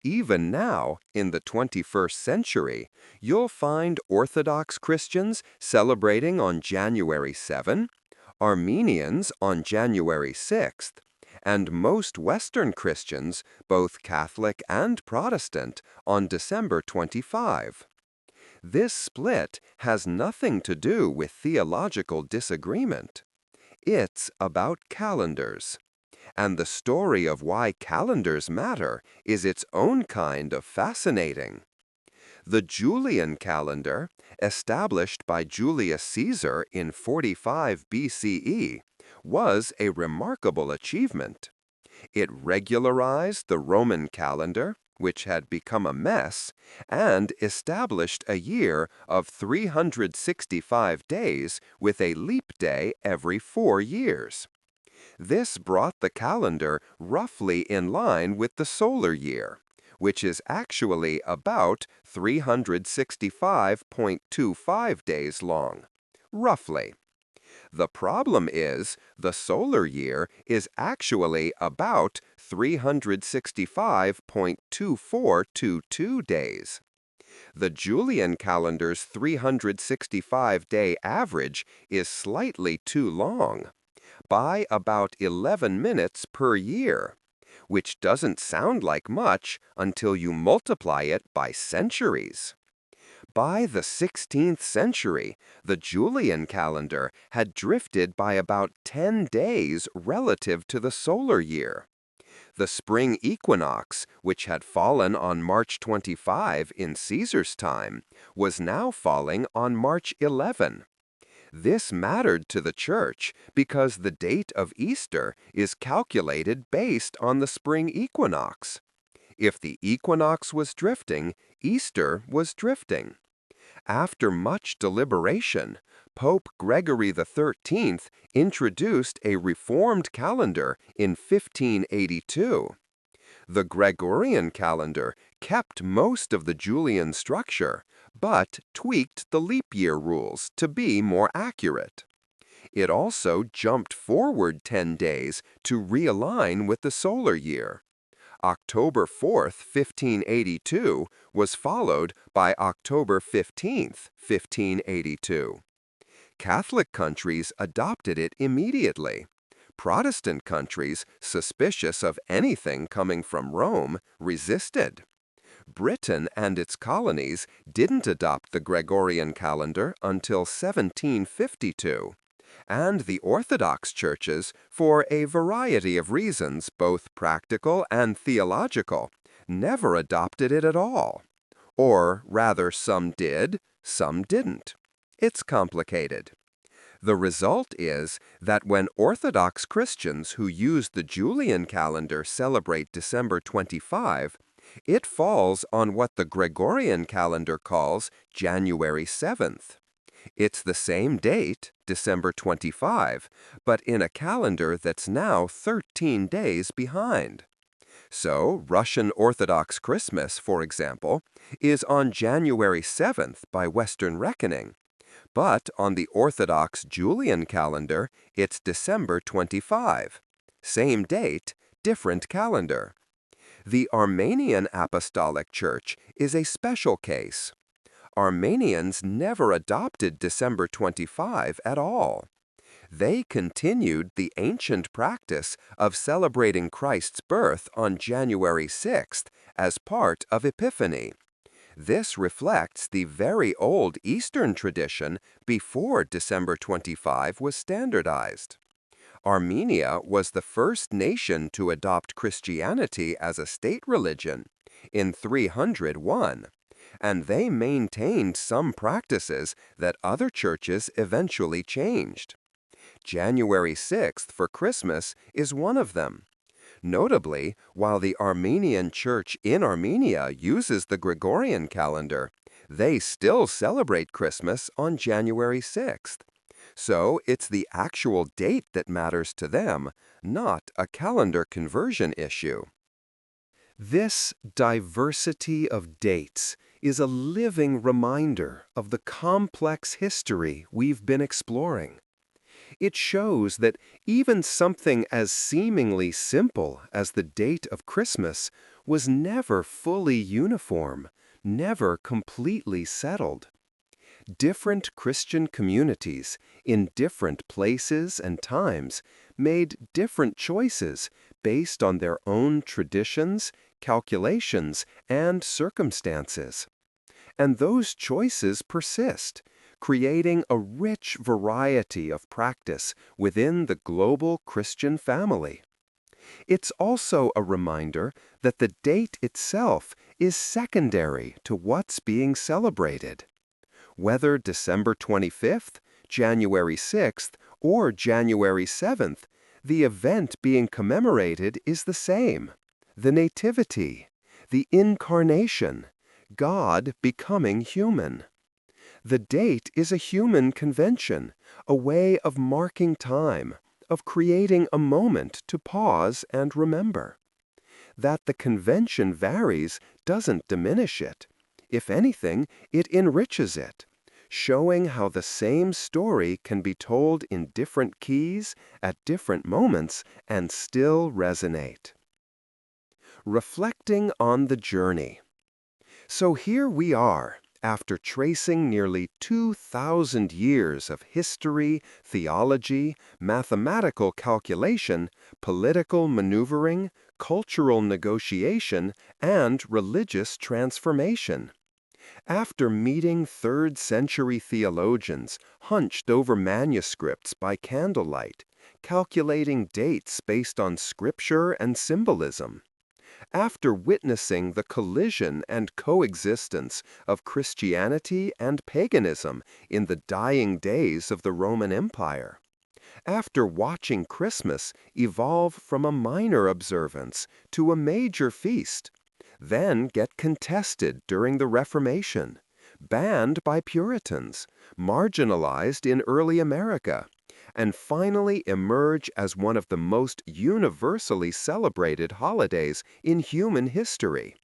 Even now, in the 21st century, you'll find Orthodox Christians celebrating on January 7, Armenians on January 6th, and most Western Christians, both Catholic and Protestant, on December 25. This split has nothing to do with theological disagreement. It's about calendars. And the story of why calendars matter is its own kind of fascinating. The Julian calendar, established by Julius Caesar in 45 BCE, was a remarkable achievement. It regularized the Roman calendar, which had become a mess, and established a year of 365 days with a leap day every 4 years. This brought the calendar roughly in line with the solar year, which is actually about 365.25 days long, roughly. The problem is the solar year is actually about 365.2422 days. The Julian calendar's 365-day average is slightly too long, by about 11 minutes per year, which doesn't sound like much until you multiply it by centuries. By the 16th century, the Julian calendar had drifted by about 10 days relative to the solar year. The spring equinox, which had fallen on March 25 in Caesar's time, was now falling on March 11. This mattered to the Church because the date of Easter is calculated based on the spring equinox. If the equinox was drifting, Easter was drifting. After much deliberation, Pope Gregory XIII introduced a reformed calendar in 1582. The Gregorian calendar kept most of the Julian structure, but tweaked the leap year rules to be more accurate. It also jumped forward 10 days to realign with the solar year. October 4th, 1582 was followed by October 15th, 1582. Catholic countries adopted it immediately. Protestant countries, suspicious of anything coming from Rome, resisted. Britain and its colonies didn't adopt the Gregorian calendar until 1752, and the Orthodox churches, for a variety of reasons, both practical and theological, never adopted it at all. Or rather, some did, some didn't. It's complicated. The result is that when Orthodox Christians who use the Julian calendar celebrate December 25, it falls on what the Gregorian calendar calls January 7th. It's the same date, December 25, but in a calendar that's now 13 days behind. So, Russian Orthodox Christmas, for example, is on January 7th by Western reckoning, but on the Orthodox Julian calendar, it's December 25. Same date, different calendar. The Armenian Apostolic Church is a special case. Armenians never adopted December 25 at all. They continued the ancient practice of celebrating Christ's birth on January 6th as part of Epiphany. This reflects the very old Eastern tradition before December 25 was standardized. Armenia was the first nation to adopt Christianity as a state religion in 301, and they maintained some practices that other churches eventually changed. January 6th for Christmas is one of them. Notably, while the Armenian Church in Armenia uses the Gregorian calendar, they still celebrate Christmas on January 6th. So it's the actual date that matters to them, not a calendar conversion issue. This diversity of dates is a living reminder of the complex history we've been exploring. It shows that even something as seemingly simple as the date of Christmas was never fully uniform, never completely settled. Different Christian communities in different places and times made different choices based on their own traditions, calculations, and circumstances. And those choices persist, creating a rich variety of practice within the global Christian family. It's also a reminder that the date itself is secondary to what's being celebrated. Whether December 25th, January 6th, or January 7th, the event being commemorated is the same: the Nativity, the Incarnation, God becoming human. The date is a human convention, a way of marking time, of creating a moment to pause and remember. That the convention varies doesn't diminish it. If anything, it enriches it, showing how the same story can be told in different keys at different moments and still resonate. Reflecting on the journey. So here we are, after tracing nearly 2,000 years of history, theology, mathematical calculation, political maneuvering, cultural negotiation, and religious transformation. After meeting 3rd century theologians hunched over manuscripts by candlelight, calculating dates based on scripture and symbolism, after witnessing the collision and coexistence of Christianity and paganism in the dying days of the Roman Empire, after watching Christmas evolve from a minor observance to a major feast, then get contested during the Reformation, banned by Puritans, marginalized in early America, and finally emerge as one of the most universally celebrated holidays in human history.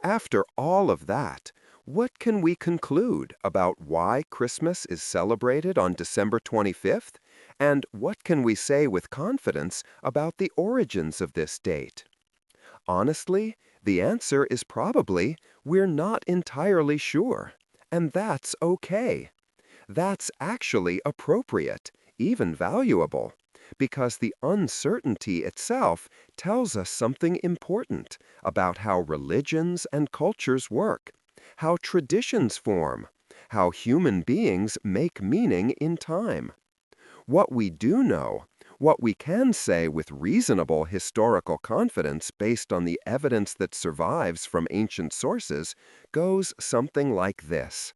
After all of that, what can we conclude about why Christmas is celebrated on December 25th? And what can we say with confidence about the origins of this date? Honestly, the answer is probably we're not entirely sure. And that's okay. That's actually appropriate, even valuable, because the uncertainty itself tells us something important about how religions and cultures work, how traditions form, how human beings make meaning in time. What we do know, what we can say with reasonable historical confidence based on the evidence that survives from ancient sources, goes something like this.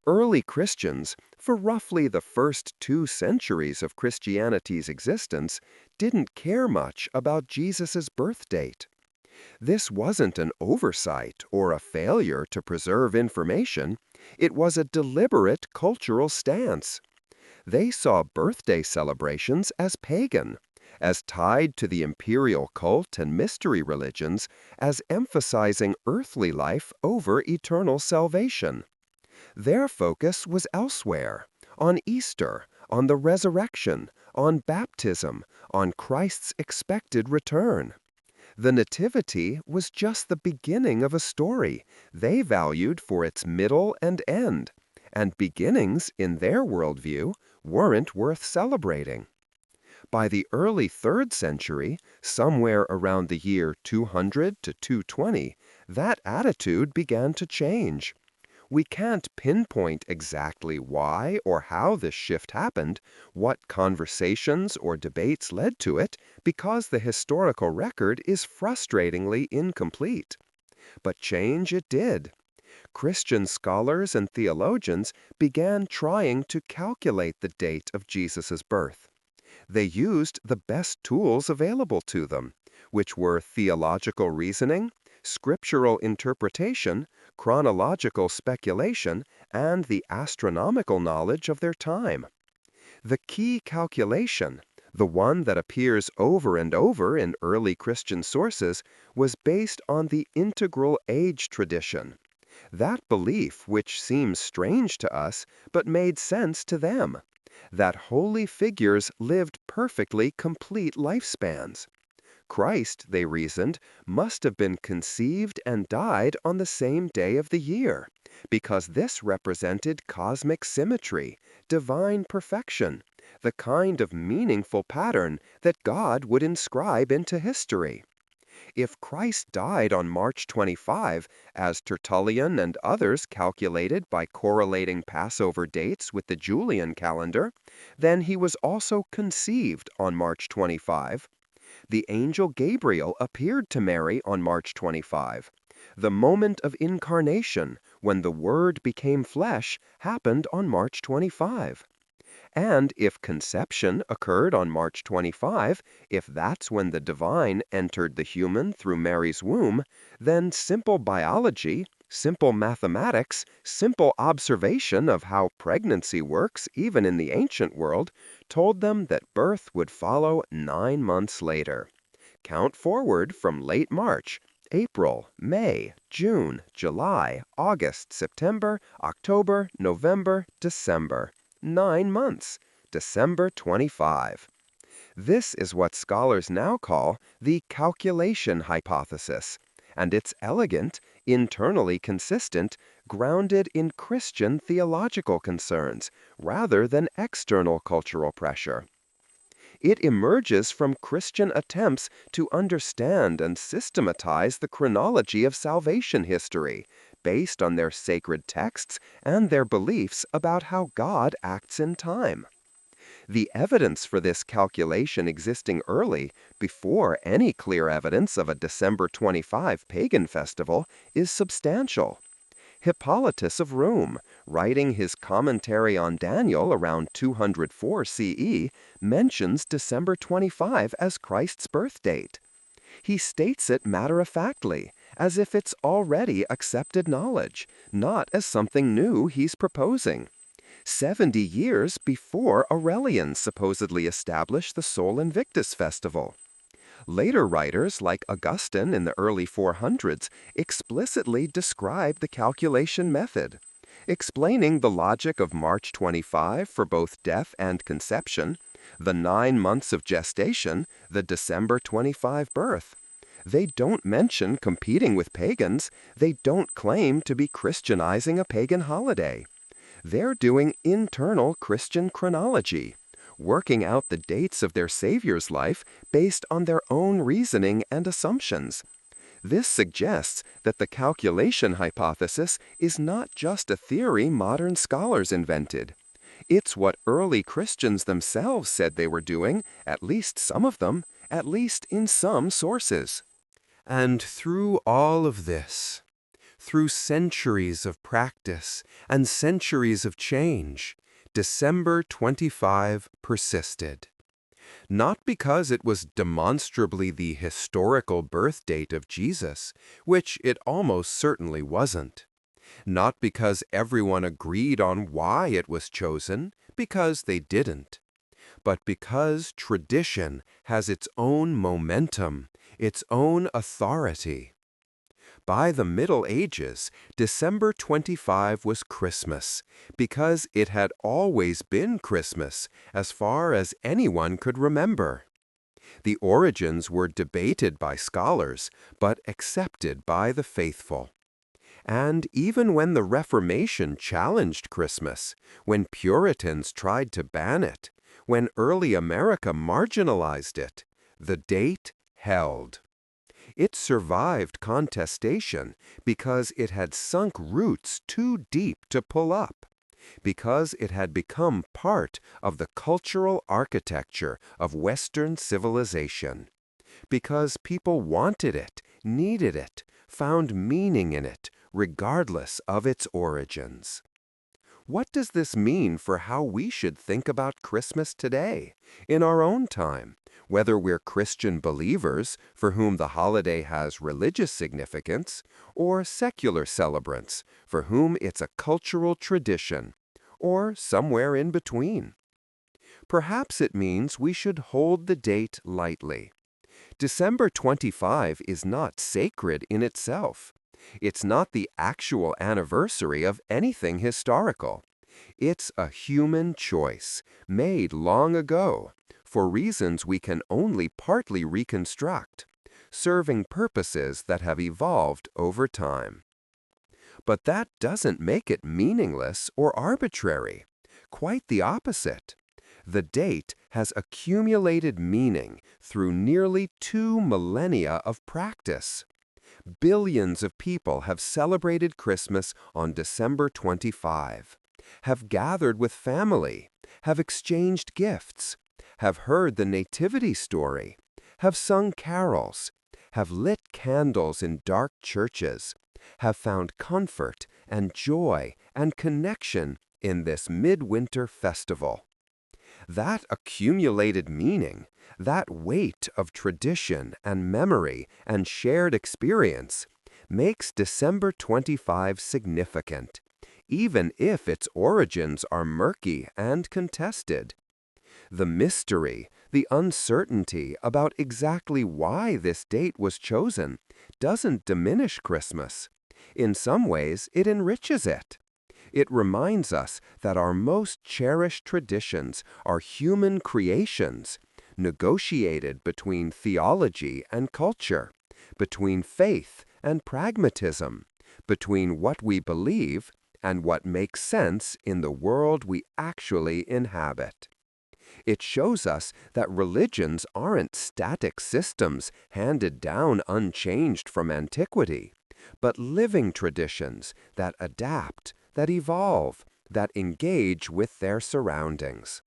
Early Christians, for roughly the first 2 centuries of Christianity's existence, didn't care much about Jesus' birth date. This wasn't an oversight or a failure to preserve information. It was a deliberate cultural stance. They saw birthday celebrations as pagan, as tied to the imperial cult and mystery religions, as emphasizing earthly life over eternal salvation. Their focus was elsewhere, on Easter, on the resurrection, on baptism, on Christ's expected return. The Nativity was just the beginning of a story they valued for its middle and end, and beginnings, in their worldview, weren't worth celebrating. By the early 3rd century, somewhere around the year 200 to 220, that attitude began to change. We can't pinpoint exactly why or how this shift happened, what conversations or debates led to it, because the historical record is frustratingly incomplete. But change it did. Christian scholars and theologians began trying to calculate the date of Jesus' birth. They used the best tools available to them, which were theological reasoning, scriptural interpretation, chronological speculation, and the astronomical knowledge of their time. The key calculation, the one that appears over and over in early Christian sources, was based on the integral age tradition. That belief which seems strange to us, but made sense to them. That holy figures lived perfectly complete lifespans. Christ, they reasoned, must have been conceived and died on the same day of the year, because this represented cosmic symmetry, divine perfection, the kind of meaningful pattern that God would inscribe into history. If Christ died on March 25, as Tertullian and others calculated by correlating Passover dates with the Julian calendar, then he was also conceived on March 25. The angel Gabriel appeared to Mary on March 25. The moment of incarnation, when the Word became flesh, happened on March 25. And if conception occurred on March 25, if that's when the divine entered the human through Mary's womb, then simple biology, simple mathematics, simple observation of how pregnancy works even in the ancient world, told them that birth would follow 9 months later. Count forward from late March. April, May, June, July, August, September, October, November, December. 9 months. December 25. This is what scholars now call the calculation hypothesis, and it's elegant, internally consistent, grounded in Christian theological concerns rather than external cultural pressure. It emerges from Christian attempts to understand and systematize the chronology of salvation history, based on their sacred texts and their beliefs about how God acts in time. The evidence for this calculation existing early, before any clear evidence of a December 25 pagan festival, is substantial. Hippolytus of Rome, writing his commentary on Daniel around 204 CE, mentions December 25 as Christ's birth date. He states it matter-of-factly, as if it's already accepted knowledge, not as something new he's proposing. 70 years before Aurelian supposedly established the Sol Invictus festival. Later writers, like Augustine in the early 400s, explicitly describe the calculation method, explaining the logic of March 25 for both death and conception, the 9 months of gestation, the December 25 birth. They don't mention competing with pagans. They don't claim to be Christianizing a pagan holiday. They're doing internal Christian chronology, working out the dates of their Savior's life based on their own reasoning and assumptions. This suggests that the calculation hypothesis is not just a theory modern scholars invented. It's what early Christians themselves said they were doing, at least some of them, at least in some sources. And through all of this, through centuries of practice and centuries of change, December 25 persisted. Not because it was demonstrably the historical birth date of Jesus, which it almost certainly wasn't. Not because everyone agreed on why it was chosen, because they didn't. But because tradition has its own momentum, its own authority. By the Middle Ages, December 25 was Christmas, because it had always been Christmas, as far as anyone could remember. The origins were debated by scholars, but accepted by the faithful. And even when the Reformation challenged Christmas, when Puritans tried to ban it, when early America marginalized it, the date held. It survived contestation because it had sunk roots too deep to pull up, because it had become part of the cultural architecture of Western civilization, because people wanted it, needed it, found meaning in it, regardless of its origins. What does this mean for how we should think about Christmas today, in our own time? Whether we're Christian believers, for whom the holiday has religious significance, or secular celebrants, for whom it's a cultural tradition, or somewhere in between. Perhaps it means we should hold the date lightly. December 25 is not sacred in itself. It's not the actual anniversary of anything historical. It's a human choice, made long ago, for reasons we can only partly reconstruct, serving purposes that have evolved over time. But that doesn't make it meaningless or arbitrary. Quite the opposite. The date has accumulated meaning through nearly 2 millennia of practice. Billions of people have celebrated Christmas on December 25, have gathered with family, have exchanged gifts, have heard the nativity story, have sung carols, have lit candles in dark churches, have found comfort and joy and connection in this midwinter festival. That accumulated meaning, that weight of tradition and memory and shared experience, makes December 25 significant, even if its origins are murky and contested. The mystery, the uncertainty about exactly why this date was chosen, doesn't diminish Christmas. In some ways, it enriches it. It reminds us that our most cherished traditions are human creations, negotiated between theology and culture, between faith and pragmatism, between what we believe and what makes sense in the world we actually inhabit. It shows us that religions aren't static systems handed down unchanged from antiquity, but living traditions that adapt, that evolve, that engage with their surroundings.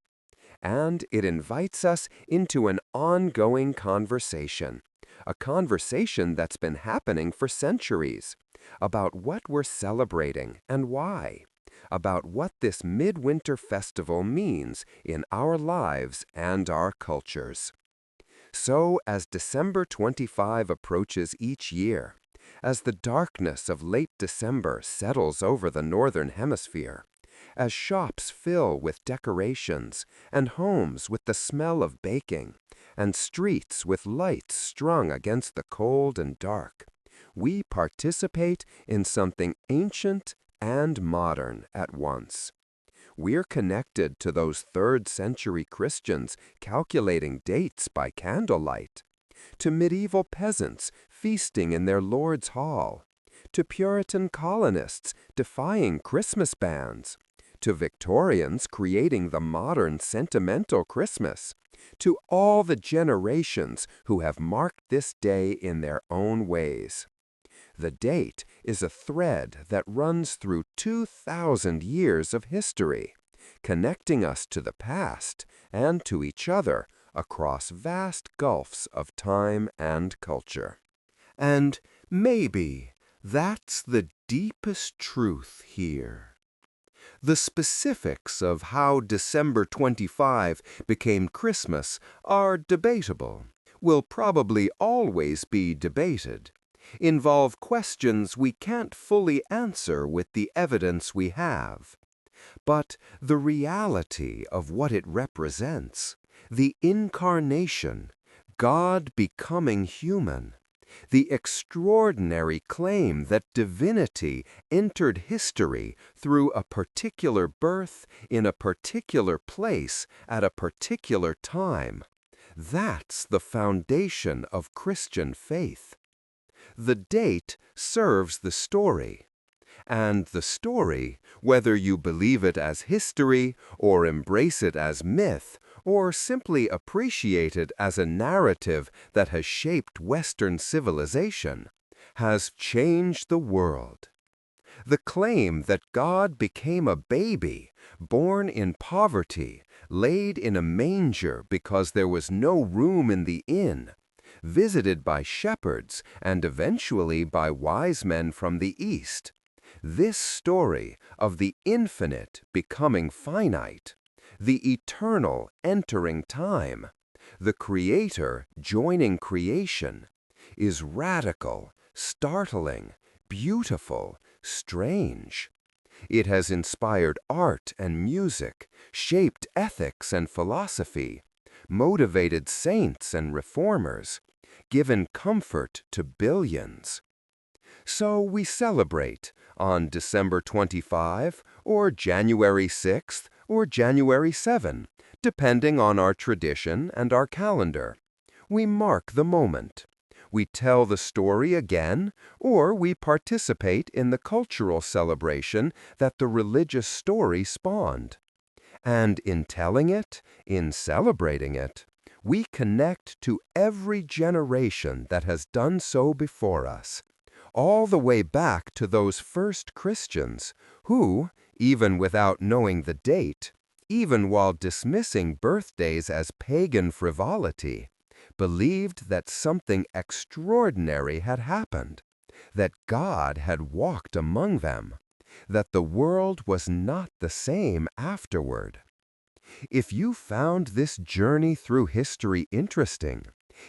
And it invites us into an ongoing conversation, a conversation that's been happening for centuries, about what we're celebrating and why, about what this midwinter festival means in our lives and our cultures. So, as December 25 approaches each year, as the darkness of late December settles over the Northern Hemisphere, as shops fill with decorations, and homes with the smell of baking, and streets with lights strung against the cold and dark, we participate in something ancient and modern at once. We're connected to those 3rd century Christians calculating dates by candlelight, to medieval peasants feasting in their Lord's hall, to Puritan colonists defying Christmas bans, to Victorians creating the modern sentimental Christmas, to all the generations who have marked this day in their own ways. The date is a thread that runs through 2,000 years of history, connecting us to the past and to each other across vast gulfs of time and culture. And maybe that's the deepest truth here. The specifics of how December 25 became Christmas are debatable, will probably always be debated, involve questions we can't fully answer with the evidence we have. But the reality of what it represents, the incarnation, God becoming human, the extraordinary claim that divinity entered history through a particular birth in a particular place at a particular time, that's the foundation of Christian faith. The date serves the story. And the story, whether you believe it as history, or embrace it as myth, or simply appreciate it as a narrative that has shaped Western civilization, has changed the world. The claim that God became a baby, born in poverty, laid in a manger because there was no room in the inn, visited by shepherds and eventually by wise men from the East. This story of the infinite becoming finite, the eternal entering time, the Creator joining creation, is radical, startling, beautiful, strange. It has inspired art and music, shaped ethics and philosophy, motivated saints and reformers, given comfort to billions. So we celebrate on December 25 or January 6th or January 7, depending on our tradition and our calendar. We mark the moment. We tell the story again, or we participate in the cultural celebration that the religious story spawned. And in telling it, in celebrating it, we connect to every generation that has done so before us, all the way back to those first Christians who, even without knowing the date, even while dismissing birthdays as pagan frivolity, believed that something extraordinary had happened, that God had walked among them, that the world was not the same afterward. If you found this journey through history interesting,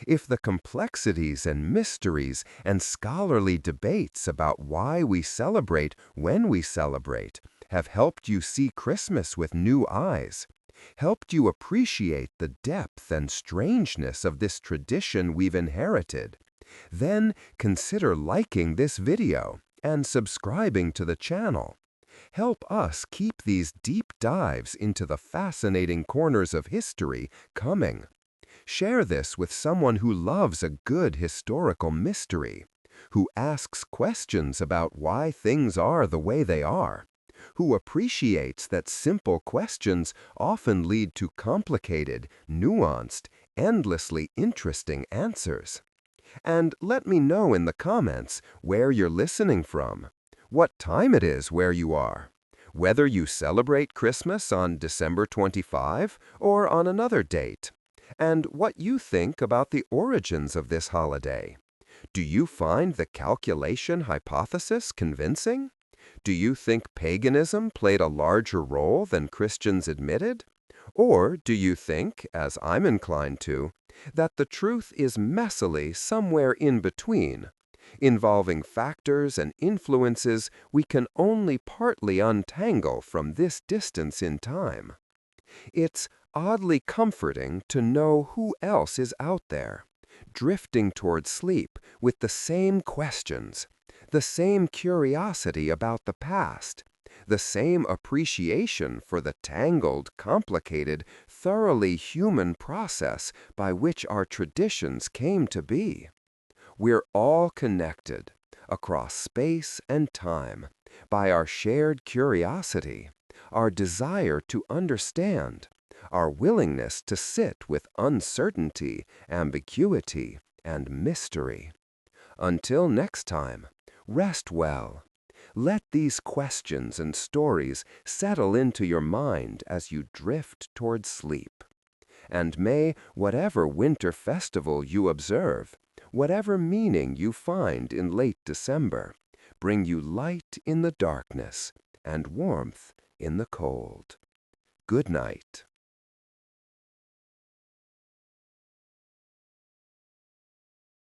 if the complexities and mysteries and scholarly debates about why we celebrate when we celebrate have helped you see Christmas with new eyes, helped you appreciate the depth and strangeness of this tradition we've inherited, then consider liking this video and subscribing to the channel. Help us keep these deep dives into the fascinating corners of history coming. Share this with someone who loves a good historical mystery, who asks questions about why things are the way they are, who appreciates that simple questions often lead to complicated, nuanced, endlessly interesting answers. And let me know in the comments where you're listening from, what time it is where you are, whether you celebrate Christmas on December 25 or on another date, and what you think about the origins of this holiday. Do you find the calculation hypothesis convincing? Do you think paganism played a larger role than Christians admitted? Or do you think, as I'm inclined to, that the truth is messily somewhere in between, involving factors and influences we can only partly untangle from this distance in time? It's oddly comforting to know who else is out there, drifting toward sleep with the same questions, the same curiosity about the past, the same appreciation for the tangled, complicated, thoroughly human process by which our traditions came to be. We're all connected, across space and time, by our shared curiosity, our desire to understand, our willingness to sit with uncertainty, ambiguity, and mystery. Until next time, rest well. Let these questions and stories settle into your mind as you drift toward sleep. And may whatever winter festival you observe, whatever meaning you find in late December, bring you light in the darkness and warmth in the cold. Good night.